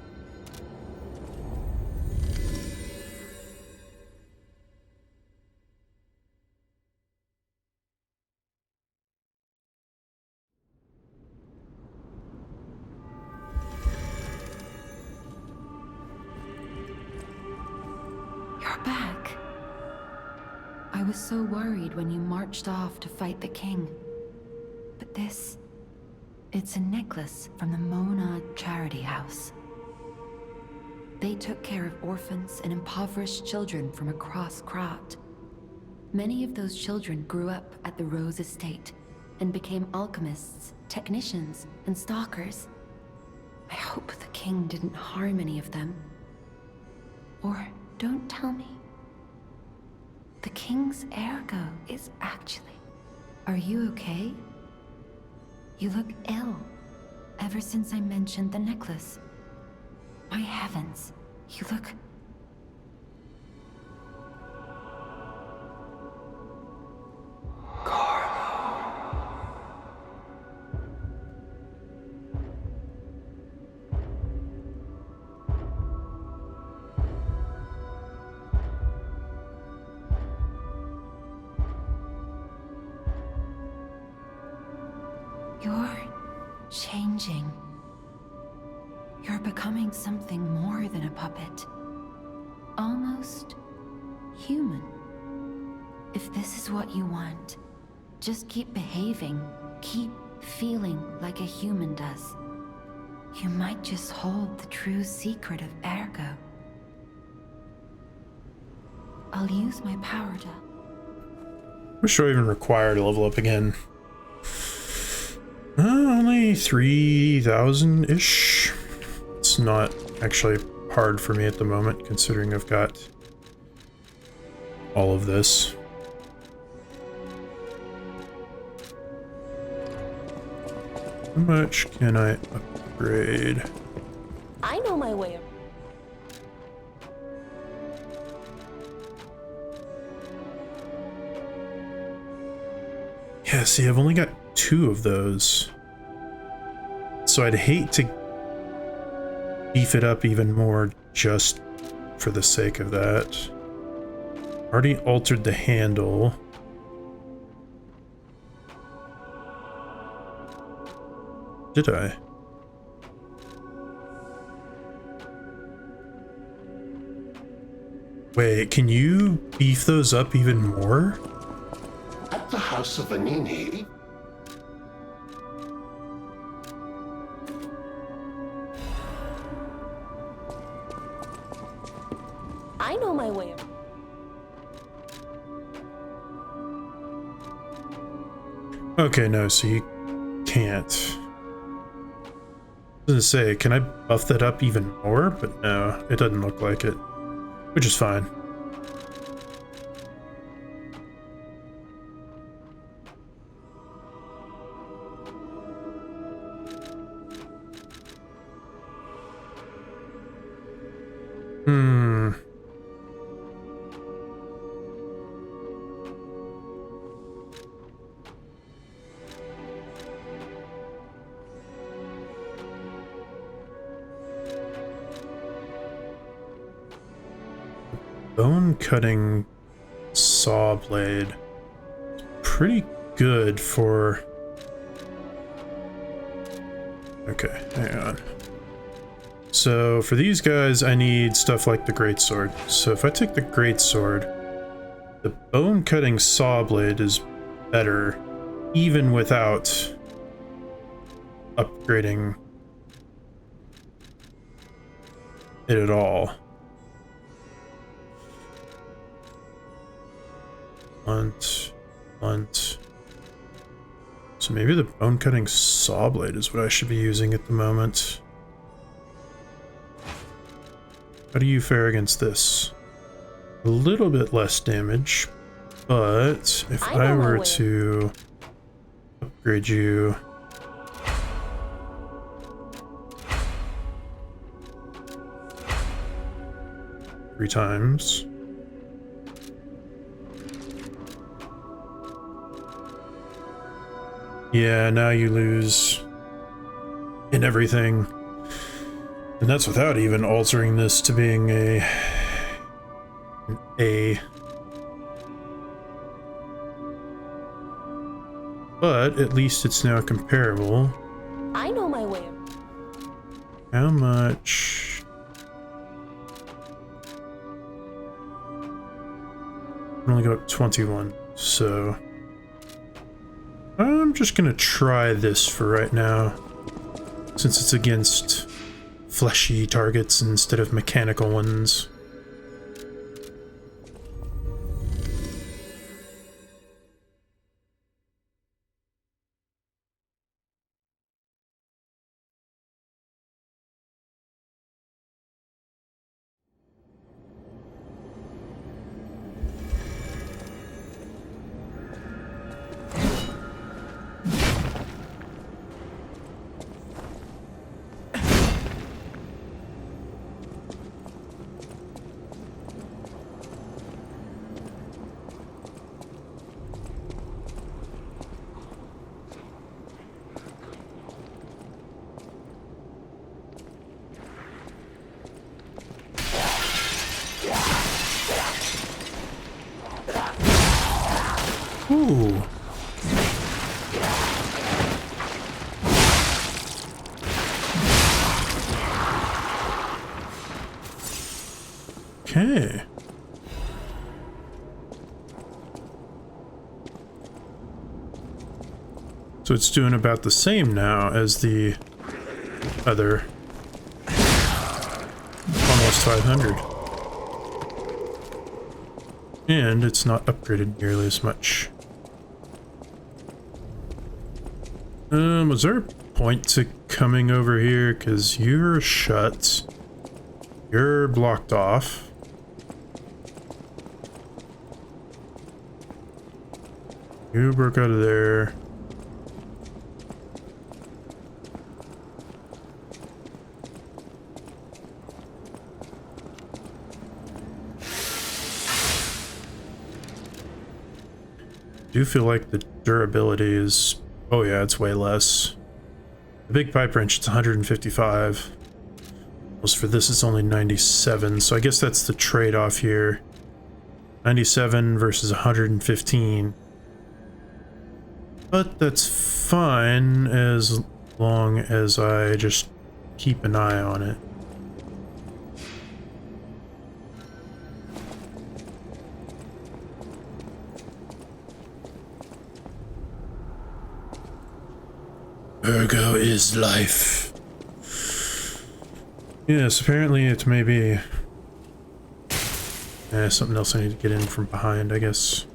You're back. I was so worried when you marched off to fight the king. But this... it's a necklace from the Mona Charity House. They took care of orphans and impoverished children from across Krat. Many of those children grew up at the Rose Estate and became alchemists, technicians, and stalkers. I hope the king didn't harm any of them. Or don't tell me. The king's ergo is actually... Are you okay? You look ill, ever since I mentioned the necklace. My heavens, you look... You're changing. You're becoming something more than a puppet. Almost human. If this is what you want, just keep behaving. Keep feeling like a human does. You might just hold the true secret of Ergo. I'll use my power to... Wish I even required to level up again. Only 3,000-ish. It's not actually hard for me at the moment, considering I've got all of this. How much can I upgrade? I know my way around. Yeah, see, I've only got 2 of those. So I'd hate to beef it up even more just for the sake of that. Already altered the handle. Did I? Wait, can you beef those up even more? At the House of Vanini, I know my way around. Okay, no, so you can't. I was gonna say, can I buff that up even more? But no, it doesn't look like it. Which is fine. Bone cutting saw blade. Pretty good for... Okay, hang on. So for these guys, I need stuff like the greatsword. So if I take the greatsword, the bone cutting saw blade is better, even without upgrading it at all. Blunt. So maybe the bone cutting saw blade is what I should be using at the moment. How do you fare against this? A little bit less damage, but if I were to upgrade you... three times. Yeah, now you lose in everything. And that's without even altering this to being an A. But at least it's now comparable. I know my way. How much? I only got 21, so I'm just gonna try this for right now, since it's against fleshy targets instead of mechanical ones. Ooh. Okay. So it's doing about the same now as the other almost 500. And it's not upgraded nearly as much. Was there a point to coming over here? Because you're shut. You're blocked off. You broke out of there. Do feel like the durability is, oh yeah, it's way less. The big pipe wrench, it's 155. Most for this, it's only 97, so I guess that's the trade-off here. 97 versus 115. But that's fine as long as I just keep an eye on it. Ergo is life. Yes, apparently it may be something else I need to get in from behind, I guess.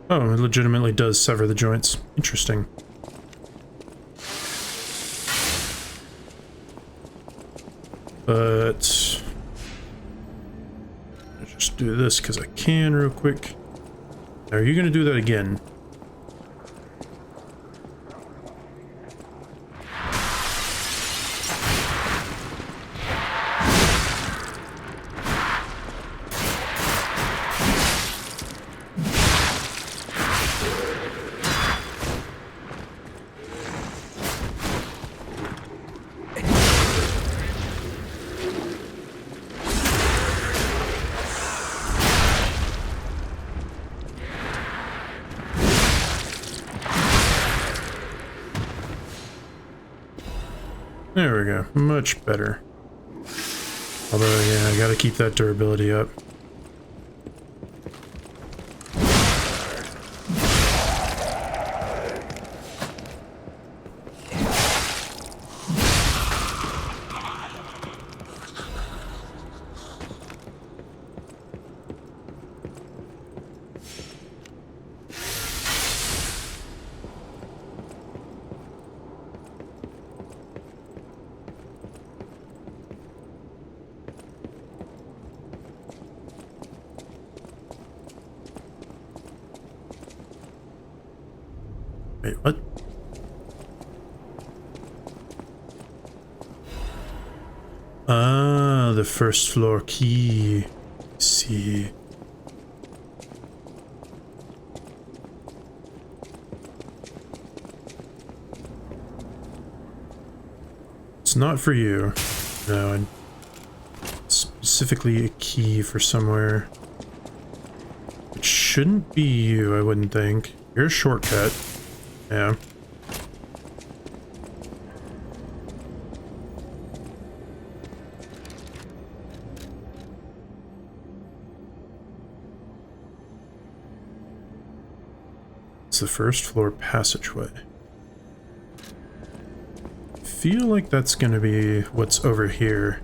Oh, it legitimately does sever the joints. Interesting. But I'll just do this because I can real quick. Now, are you going to do that again? There we go. Much better. Although, yeah, I gotta keep that durability up. Wait, what? Ah, the first floor key. I see. It's not for you. No, specifically a key for somewhere. It shouldn't be you, I wouldn't think. You're a shortcut. Yeah. It's the first floor passageway. I feel like that's gonna be what's over here.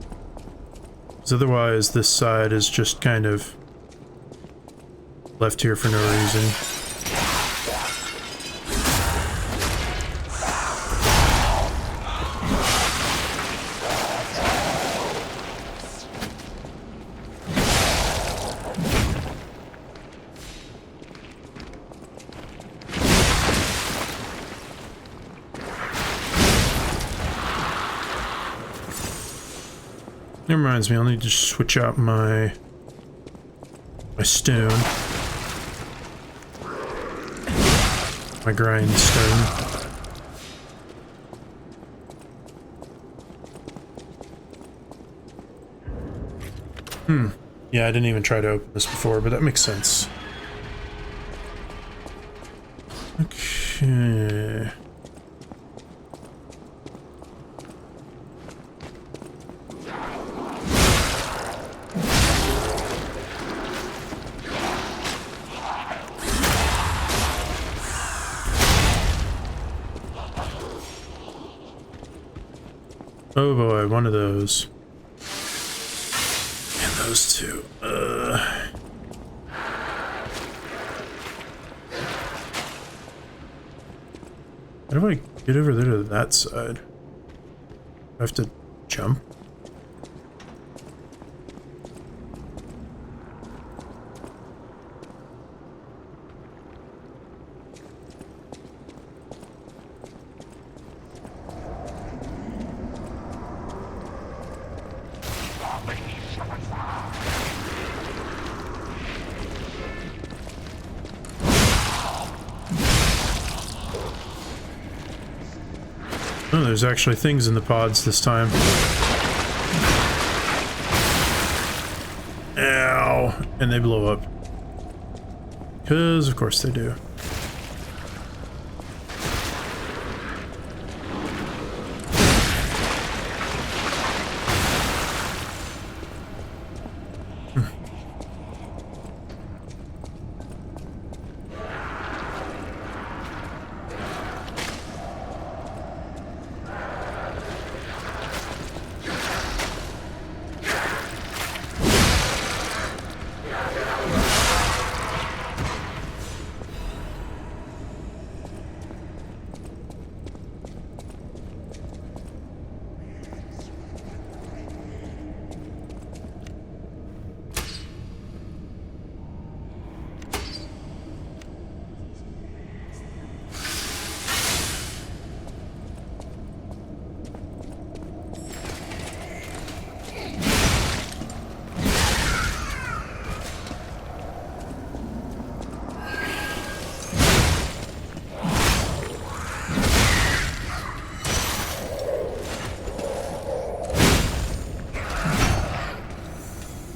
Because otherwise this side is just kind of left here for no reason. That reminds me, I'll need to switch out my stone. My grindstone. Yeah, I didn't even try to open this before, but that makes sense. Okay. Oh boy, one of those. And those two. How do I get over there to that side? I have to jump? Oh, there's actually things in the pods this time. Ow! And they blow up. 'Cause of course they do.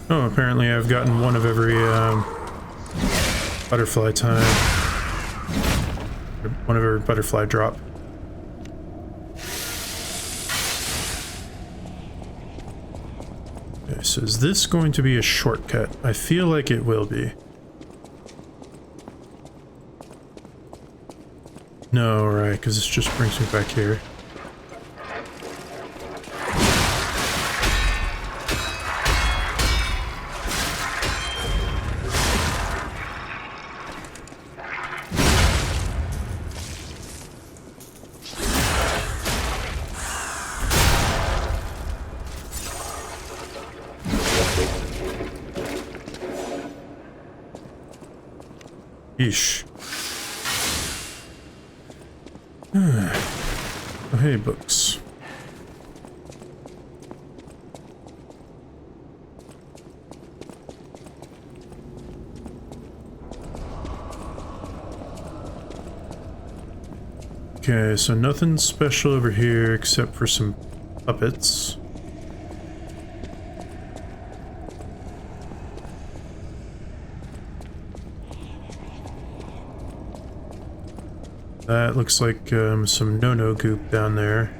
Oh, apparently I've gotten one of every butterfly time. Or one of every butterfly drop. Okay, so is this going to be a shortcut? I feel like it will be. No, right, because this just brings me back here. Yeesh. Oh, hey, books. Okay, so nothing special over here except for some puppets. That looks like some no-no goop down there.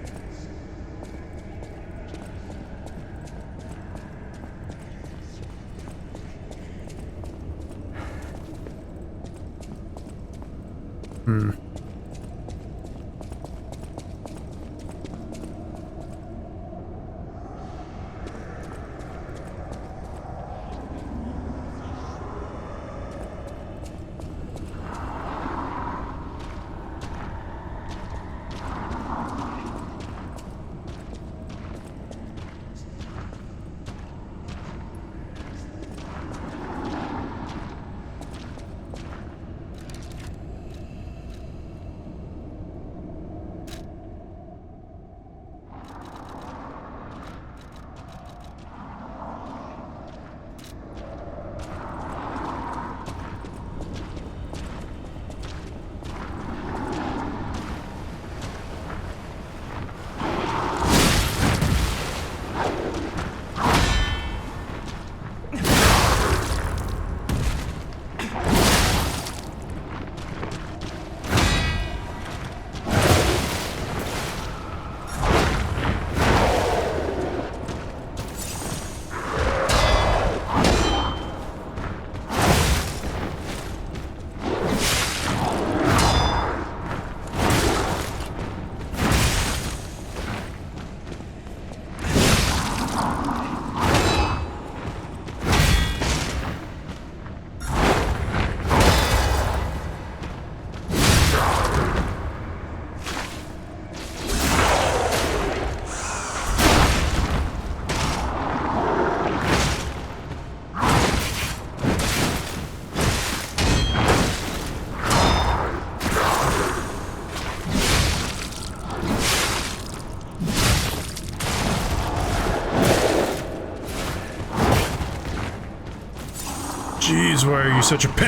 Jeez, why are you such a pain?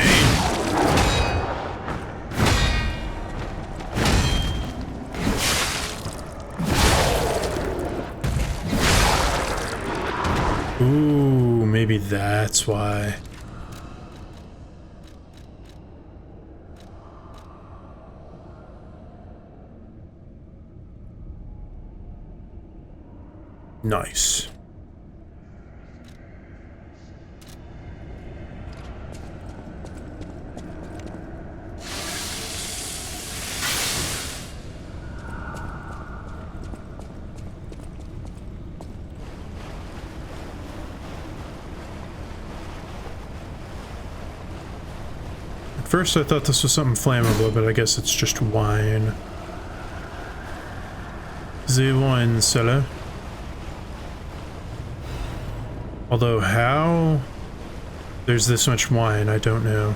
Ooh, maybe that's why. Nice. At first I thought this was something flammable, but I guess it's just wine. The wine cellar. Although how there's this much wine, I don't know.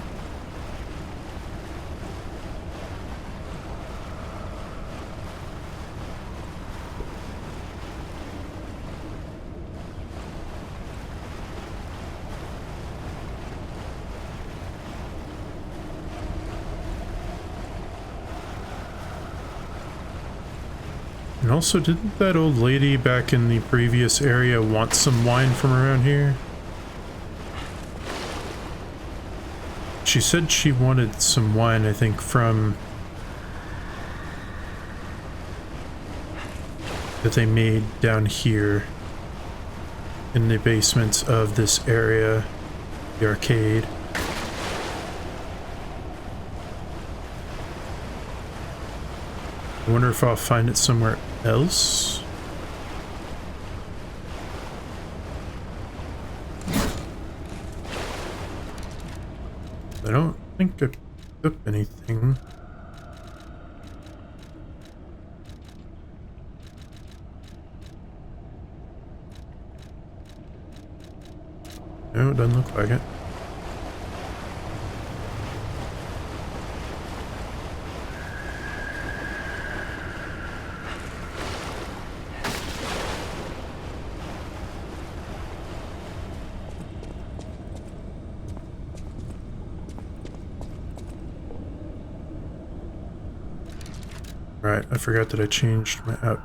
And also, didn't that old lady back in the previous area want some wine from around here? She said she wanted some wine, I think, from... that they made down here in the basement of this area, the arcade. I wonder if I'll find it somewhere else. I don't think I picked up anything. No, it doesn't look like it. Right, I forgot that I changed my app.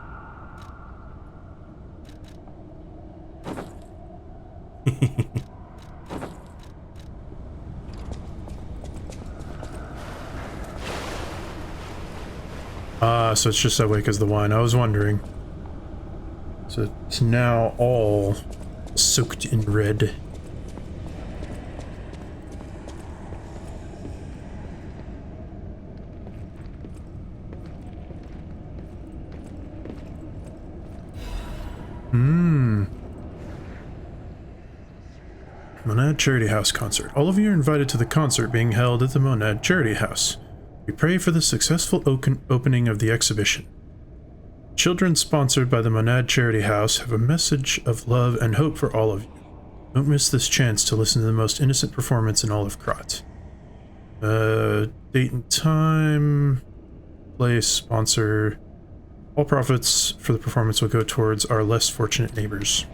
So it's just that way because of the wine. I was wondering. So it's now all soaked in red. Monad Charity House concert. All of you are invited to the concert being held at the Monad Charity House. We pray for the successful opening of the exhibition. Children sponsored by the Monad Charity House have a message of love and hope for all of you. Don't miss this chance to listen to the most innocent performance in all of Krat. Date and time, place, sponsor. All profits for the performance will go towards our less fortunate neighbors.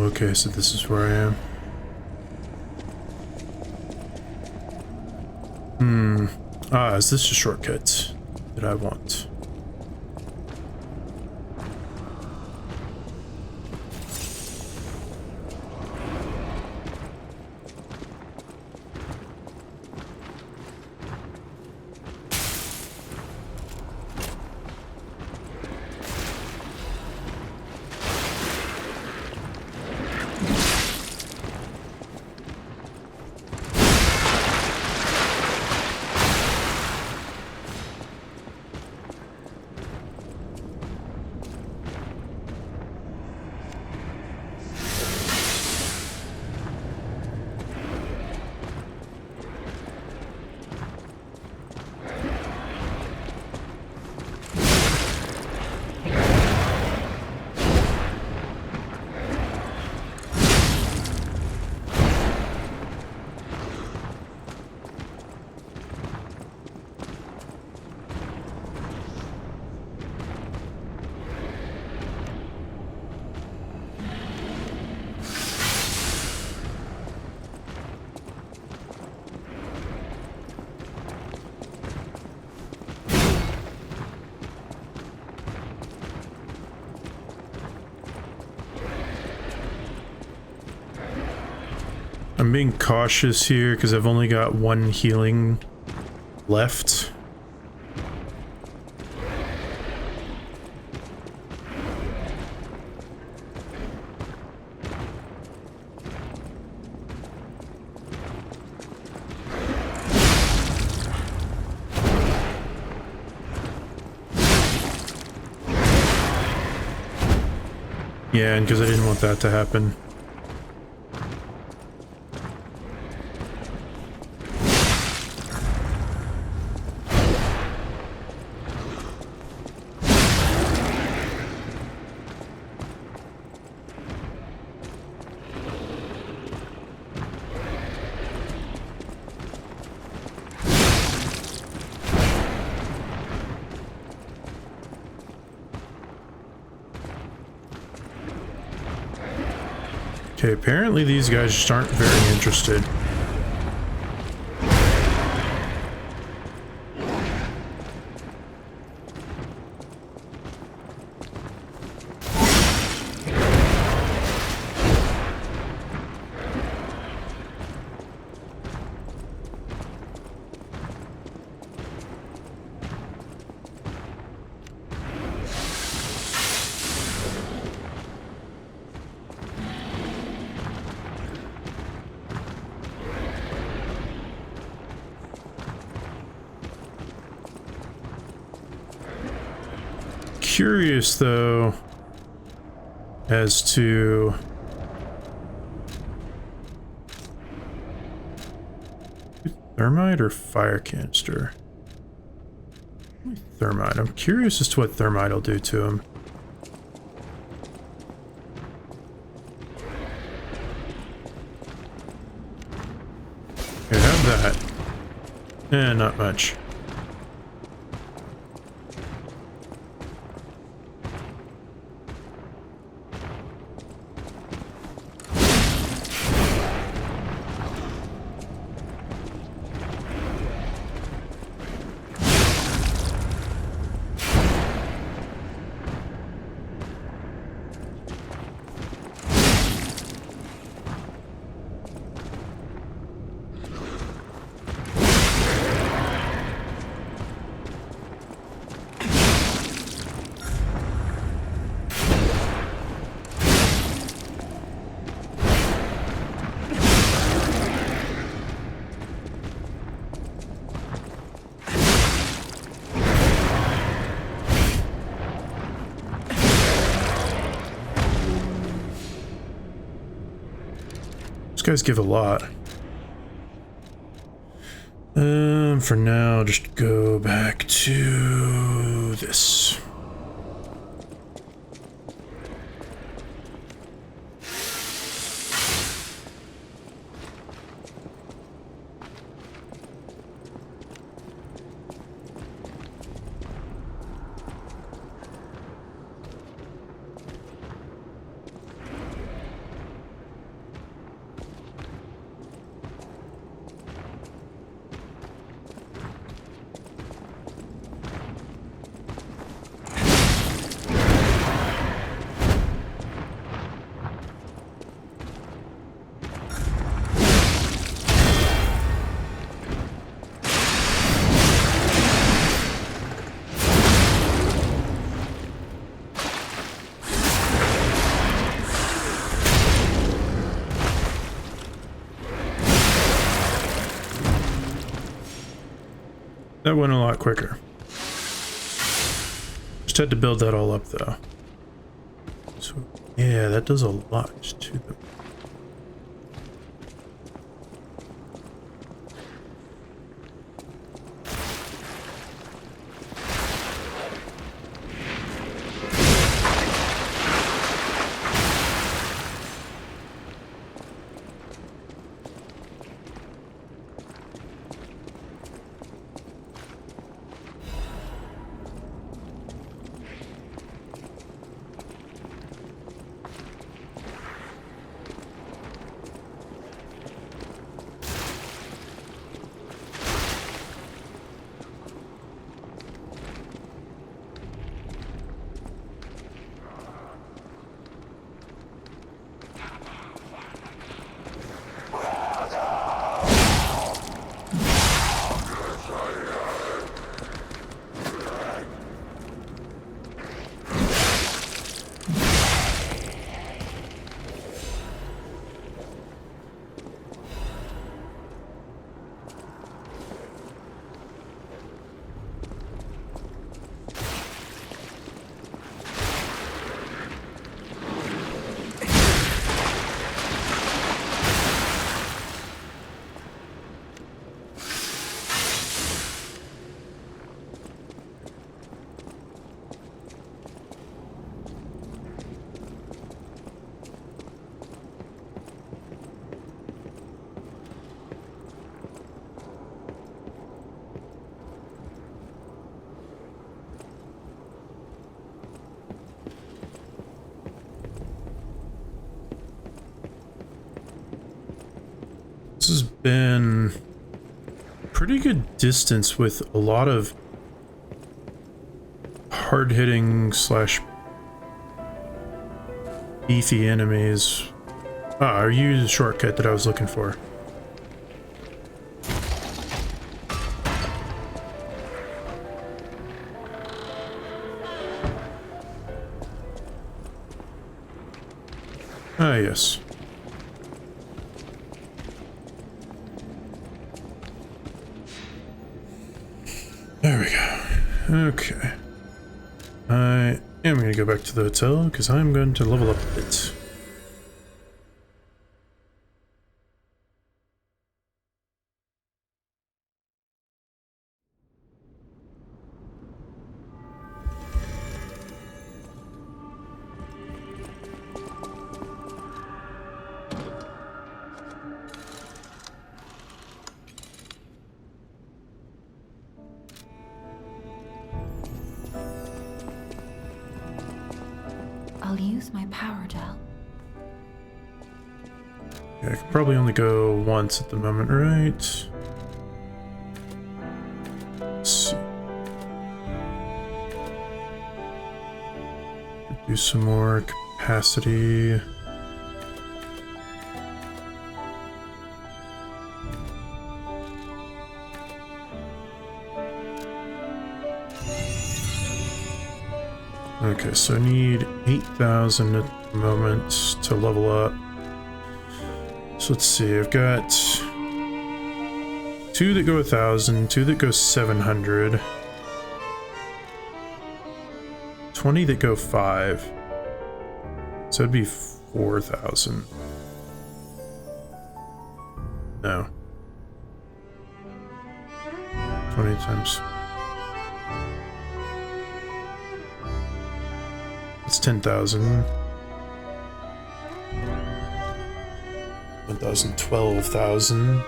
Oh, okay, so this is where I am. Ah, is this a shortcut that I want? I'm being cautious here because I've only got one healing left. Yeah, and because I didn't want that to happen. Okay, apparently these guys just aren't very interested. Curious though as to thermite or fire canister. Thermite. I'm curious as to what thermite will do to him. Okay, have that. Eh, not much. These guys give a lot. For now, just go back to this. That went a lot quicker. Just had to build that all up though. So yeah, that does a lot to them. This has been pretty good distance with a lot of hard-hitting slash beefy enemies. Ah, I used the shortcut that I was looking for. Ah, yes. There we go. Okay. I am going to go back to the hotel because I'm going to level up a bit. I'll use my power gel. Yeah, I could probably only go once at the moment, right? Let's see. Could do some more capacity. Okay, so I need 8,000 at the moment to level up. So let's see, I've got 2 that go 1,000, 2 that go 700, 20 that go 5. So it'd be 4,000. No. 20 times. It's 10,000. 1,000, 12,000.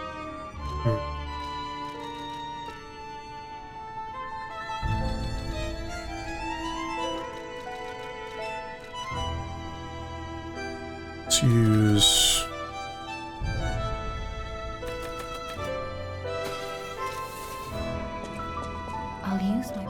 Let's use... I'll use my...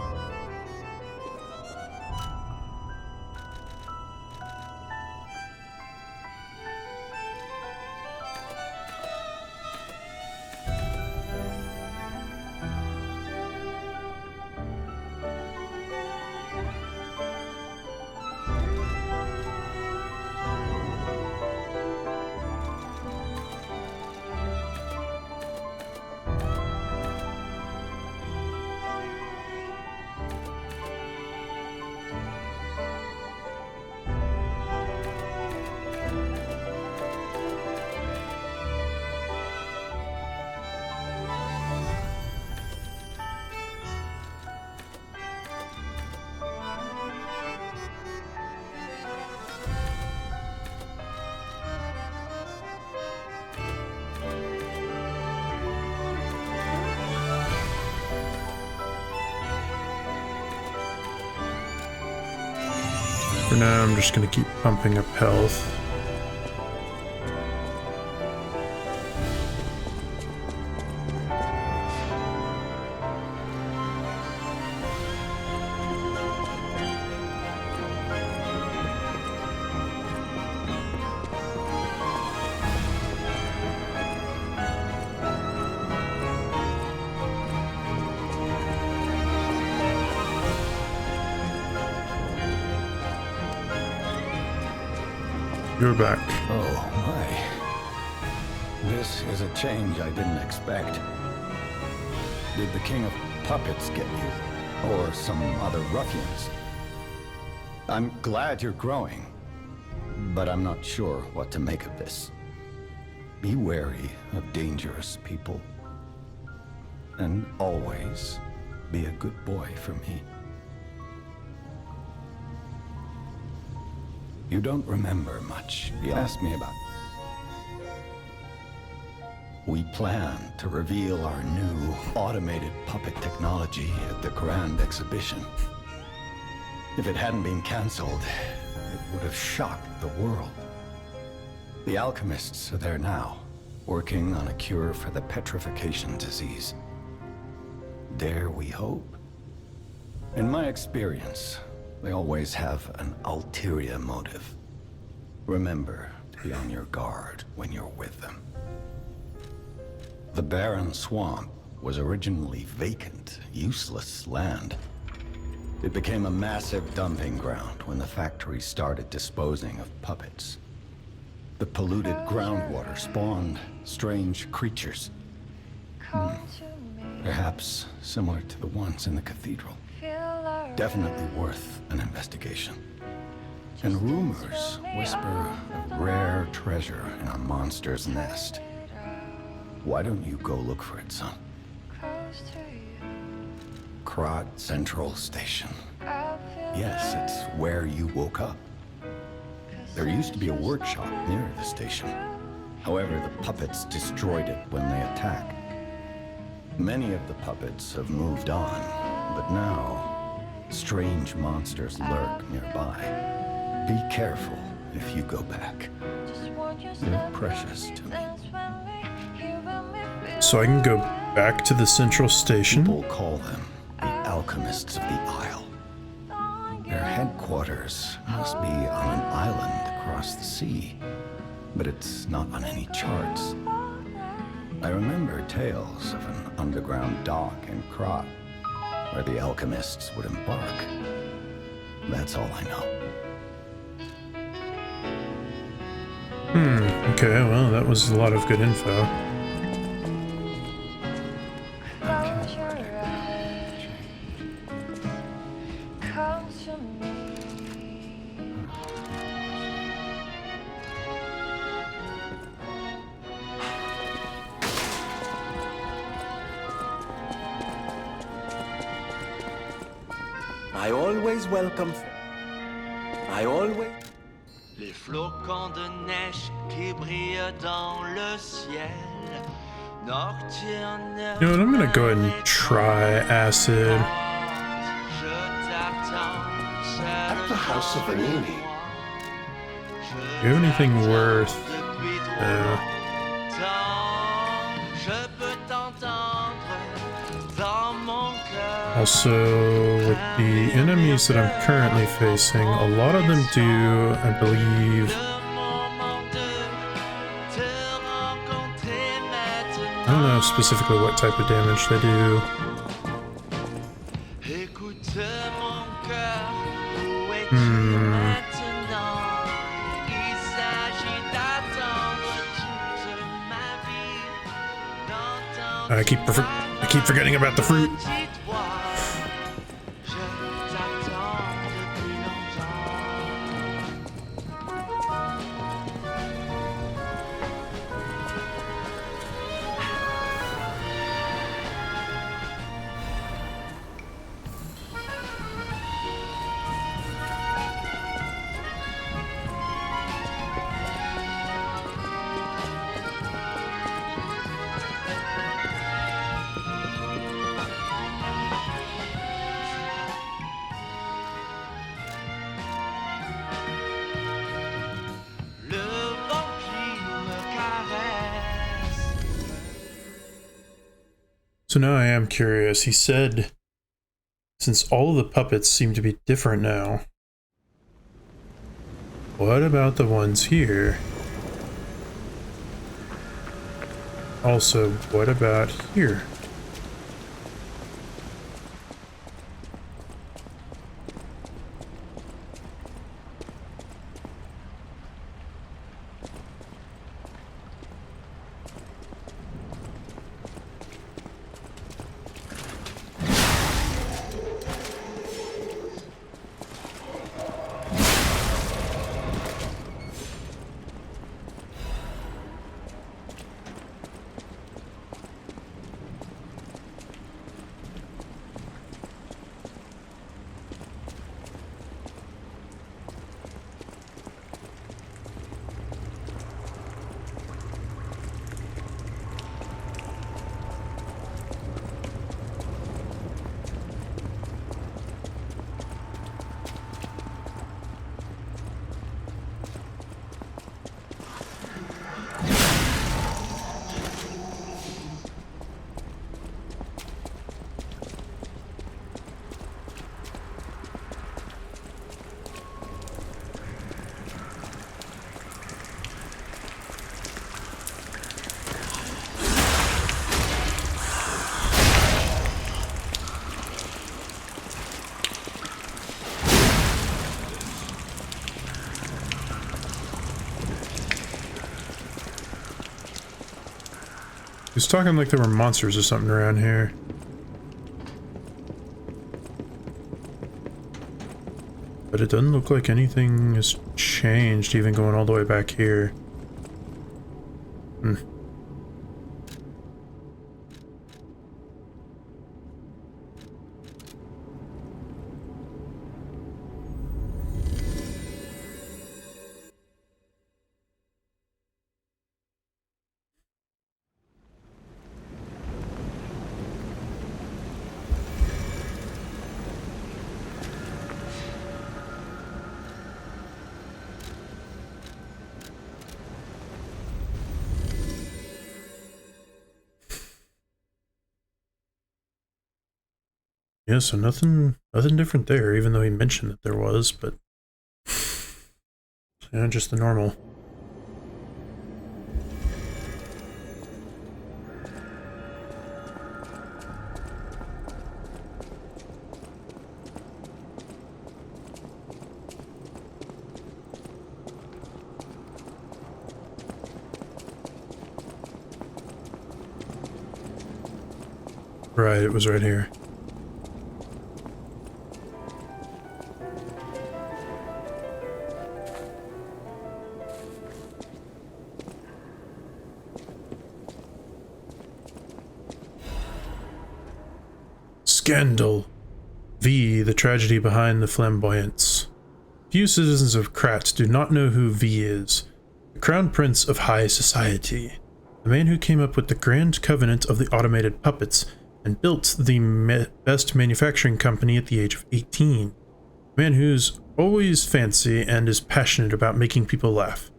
For now, I'm just gonna keep pumping up health. You're back. Oh, my. This is a change I didn't expect. Did the King of Puppets get you? Or some other ruffians? I'm glad you're growing, but I'm not sure what to make of this. Be wary of dangerous people. And always be a good boy for me. You don't remember much. You asked me about... We plan to reveal our new automated puppet technology at the Grand Exhibition. If it hadn't been cancelled, it would have shocked the world. The alchemists are there now, working on a cure for the petrification disease. Dare we hope? In my experience, they always have an ulterior motive. Remember to be on your guard when you're with them. The barren swamp was originally vacant, useless land. It became a massive dumping ground when the factory started disposing of puppets. The polluted groundwater spawned strange creatures. Perhaps similar to the ones in the cathedral. Definitely worth an investigation. And rumors whisper of rare treasure in a monster's nest. Why don't you go look for it, son? Krat Central Station. Yes, it's where you woke up. There used to be a workshop near the station. However, the puppets destroyed it when they attacked. Many of the puppets have moved on, but now, strange monsters lurk nearby. Be careful if you go back. They're precious to me. So I can go back to the central station? People call them the Alchemists of the Isle. Their headquarters must be on an island across the sea, but it's not on any charts. I remember tales of an underground dock in Krat, where the alchemists would embark. That's all I know. Okay, well, that was a lot of good info. I always welcome... I always... Les flocons de neige qui brillent dans le ciel nocturne. You know what, I'm gonna go ahead and try acid. At the House of Vanini. Do you have anything worth... Also, with the enemies that I'm currently facing, a lot of them do, I believe... I don't know specifically what type of damage they do. I keep forgetting about the fruit. So now I am curious. He said, since all of the puppets seem to be different now, what about the ones here? Also, what about here? He was talking like there were monsters or something around here. But it doesn't look like anything has changed, even going all the way back here. Hmm. Yeah, so nothing different there, even though he mentioned that there was, but yeah, just the normal. Right, it was right here. Scandal. V, the tragedy behind the flamboyance. Few citizens of Krat do not know who V is. The crown prince of high society. The man who came up with the grand covenant of the automated puppets and built the best manufacturing company at the age of 18. A man who's always fancy and is passionate about making people laugh.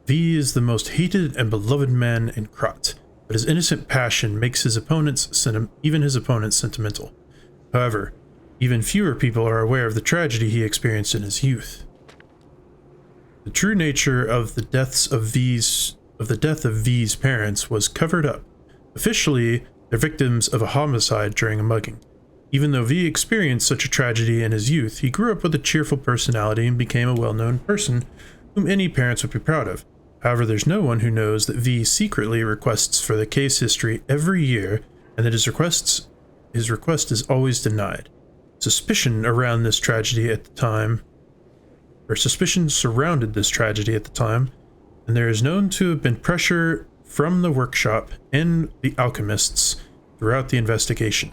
V is the most hated and beloved man in Krat, but his innocent passion makes his opponents even his opponents sentimental. However, even fewer people are aware of the tragedy he experienced in his youth. The true nature of the death of V's parents was covered up. Officially, they're victims of a homicide during a mugging. Even though V experienced such a tragedy in his youth, he grew up with a cheerful personality and became a well-known person whom any parents would be proud of. However, there's no one who knows that V secretly requests for the case history every year, and that his request is always denied. Suspicion surrounded this tragedy at the time, and there is known to have been pressure from the workshop and the alchemists throughout the investigation.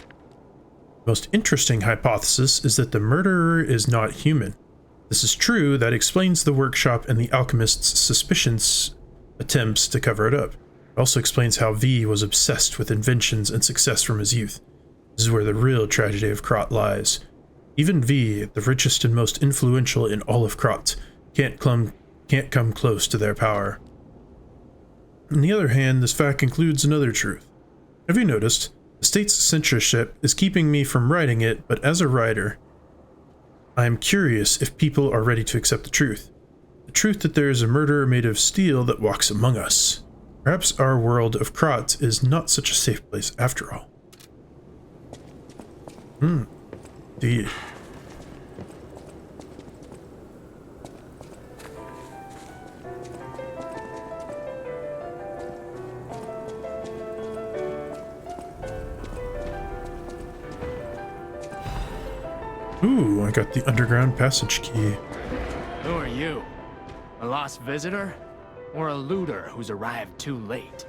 The most interesting hypothesis is that the murderer is not human. This is true, that explains the workshop and the alchemists' suspicions attempts to cover it up. It also explains how V was obsessed with inventions and success from his youth. This is where the real tragedy of Krat lies. Even V, the richest and most influential in all of Krat, can't come close to their power. On the other hand, this fact includes another truth. Have you noticed The state's censorship is keeping me from writing it, but as a writer, I am curious if people are ready to accept the truth. The truth that there is a murderer made of steel that walks among us. Perhaps our world of Krat is not such a safe place after all. Indeed. Ooh, I got the underground passage key. Who are you? A lost visitor? Or a looter who's arrived too late?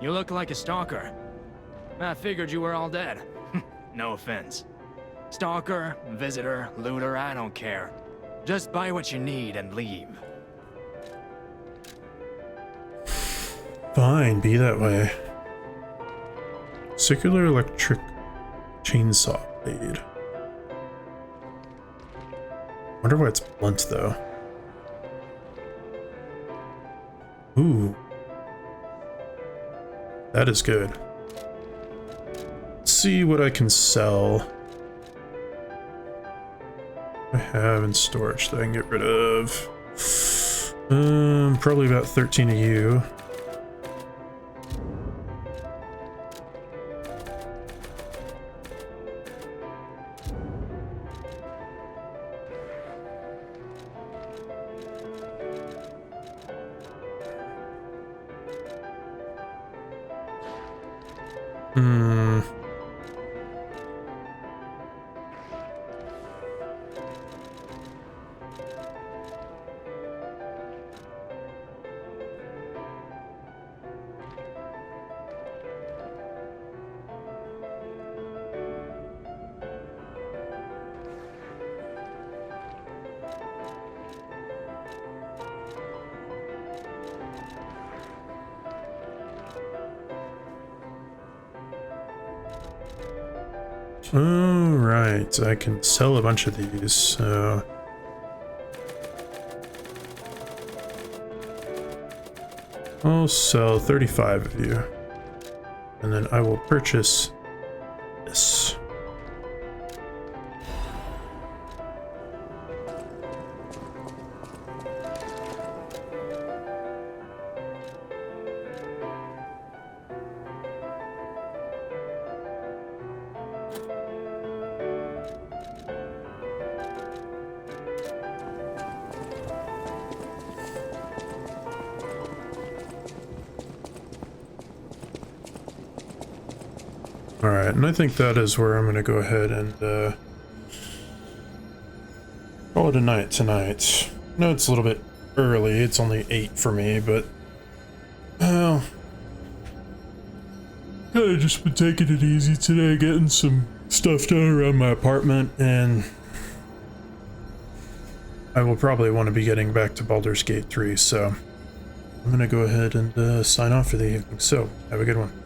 You look like a stalker. I figured you were all dead. No offense. Stalker, visitor, looter, I don't care. Just buy what you need and leave. Fine, be that way. Circular electric chainsaw blade. Wonder why it's blunt though. Ooh. That is good. Let's see what I can sell. I have in storage that I can get rid of. Probably about 13 of you. Alright, I can sell a bunch of these, so... I'll sell 35 of you. And then I will purchase this. Alright, and I think that is where I'm going to go ahead and call it a night tonight. No, it's a little bit early. It's only 8 for me, but well, kind of just been taking it easy today, getting some stuff done around my apartment, and I will probably want to be getting back to Baldur's Gate 3, so I'm going to go ahead and sign off for the evening. So, have a good one.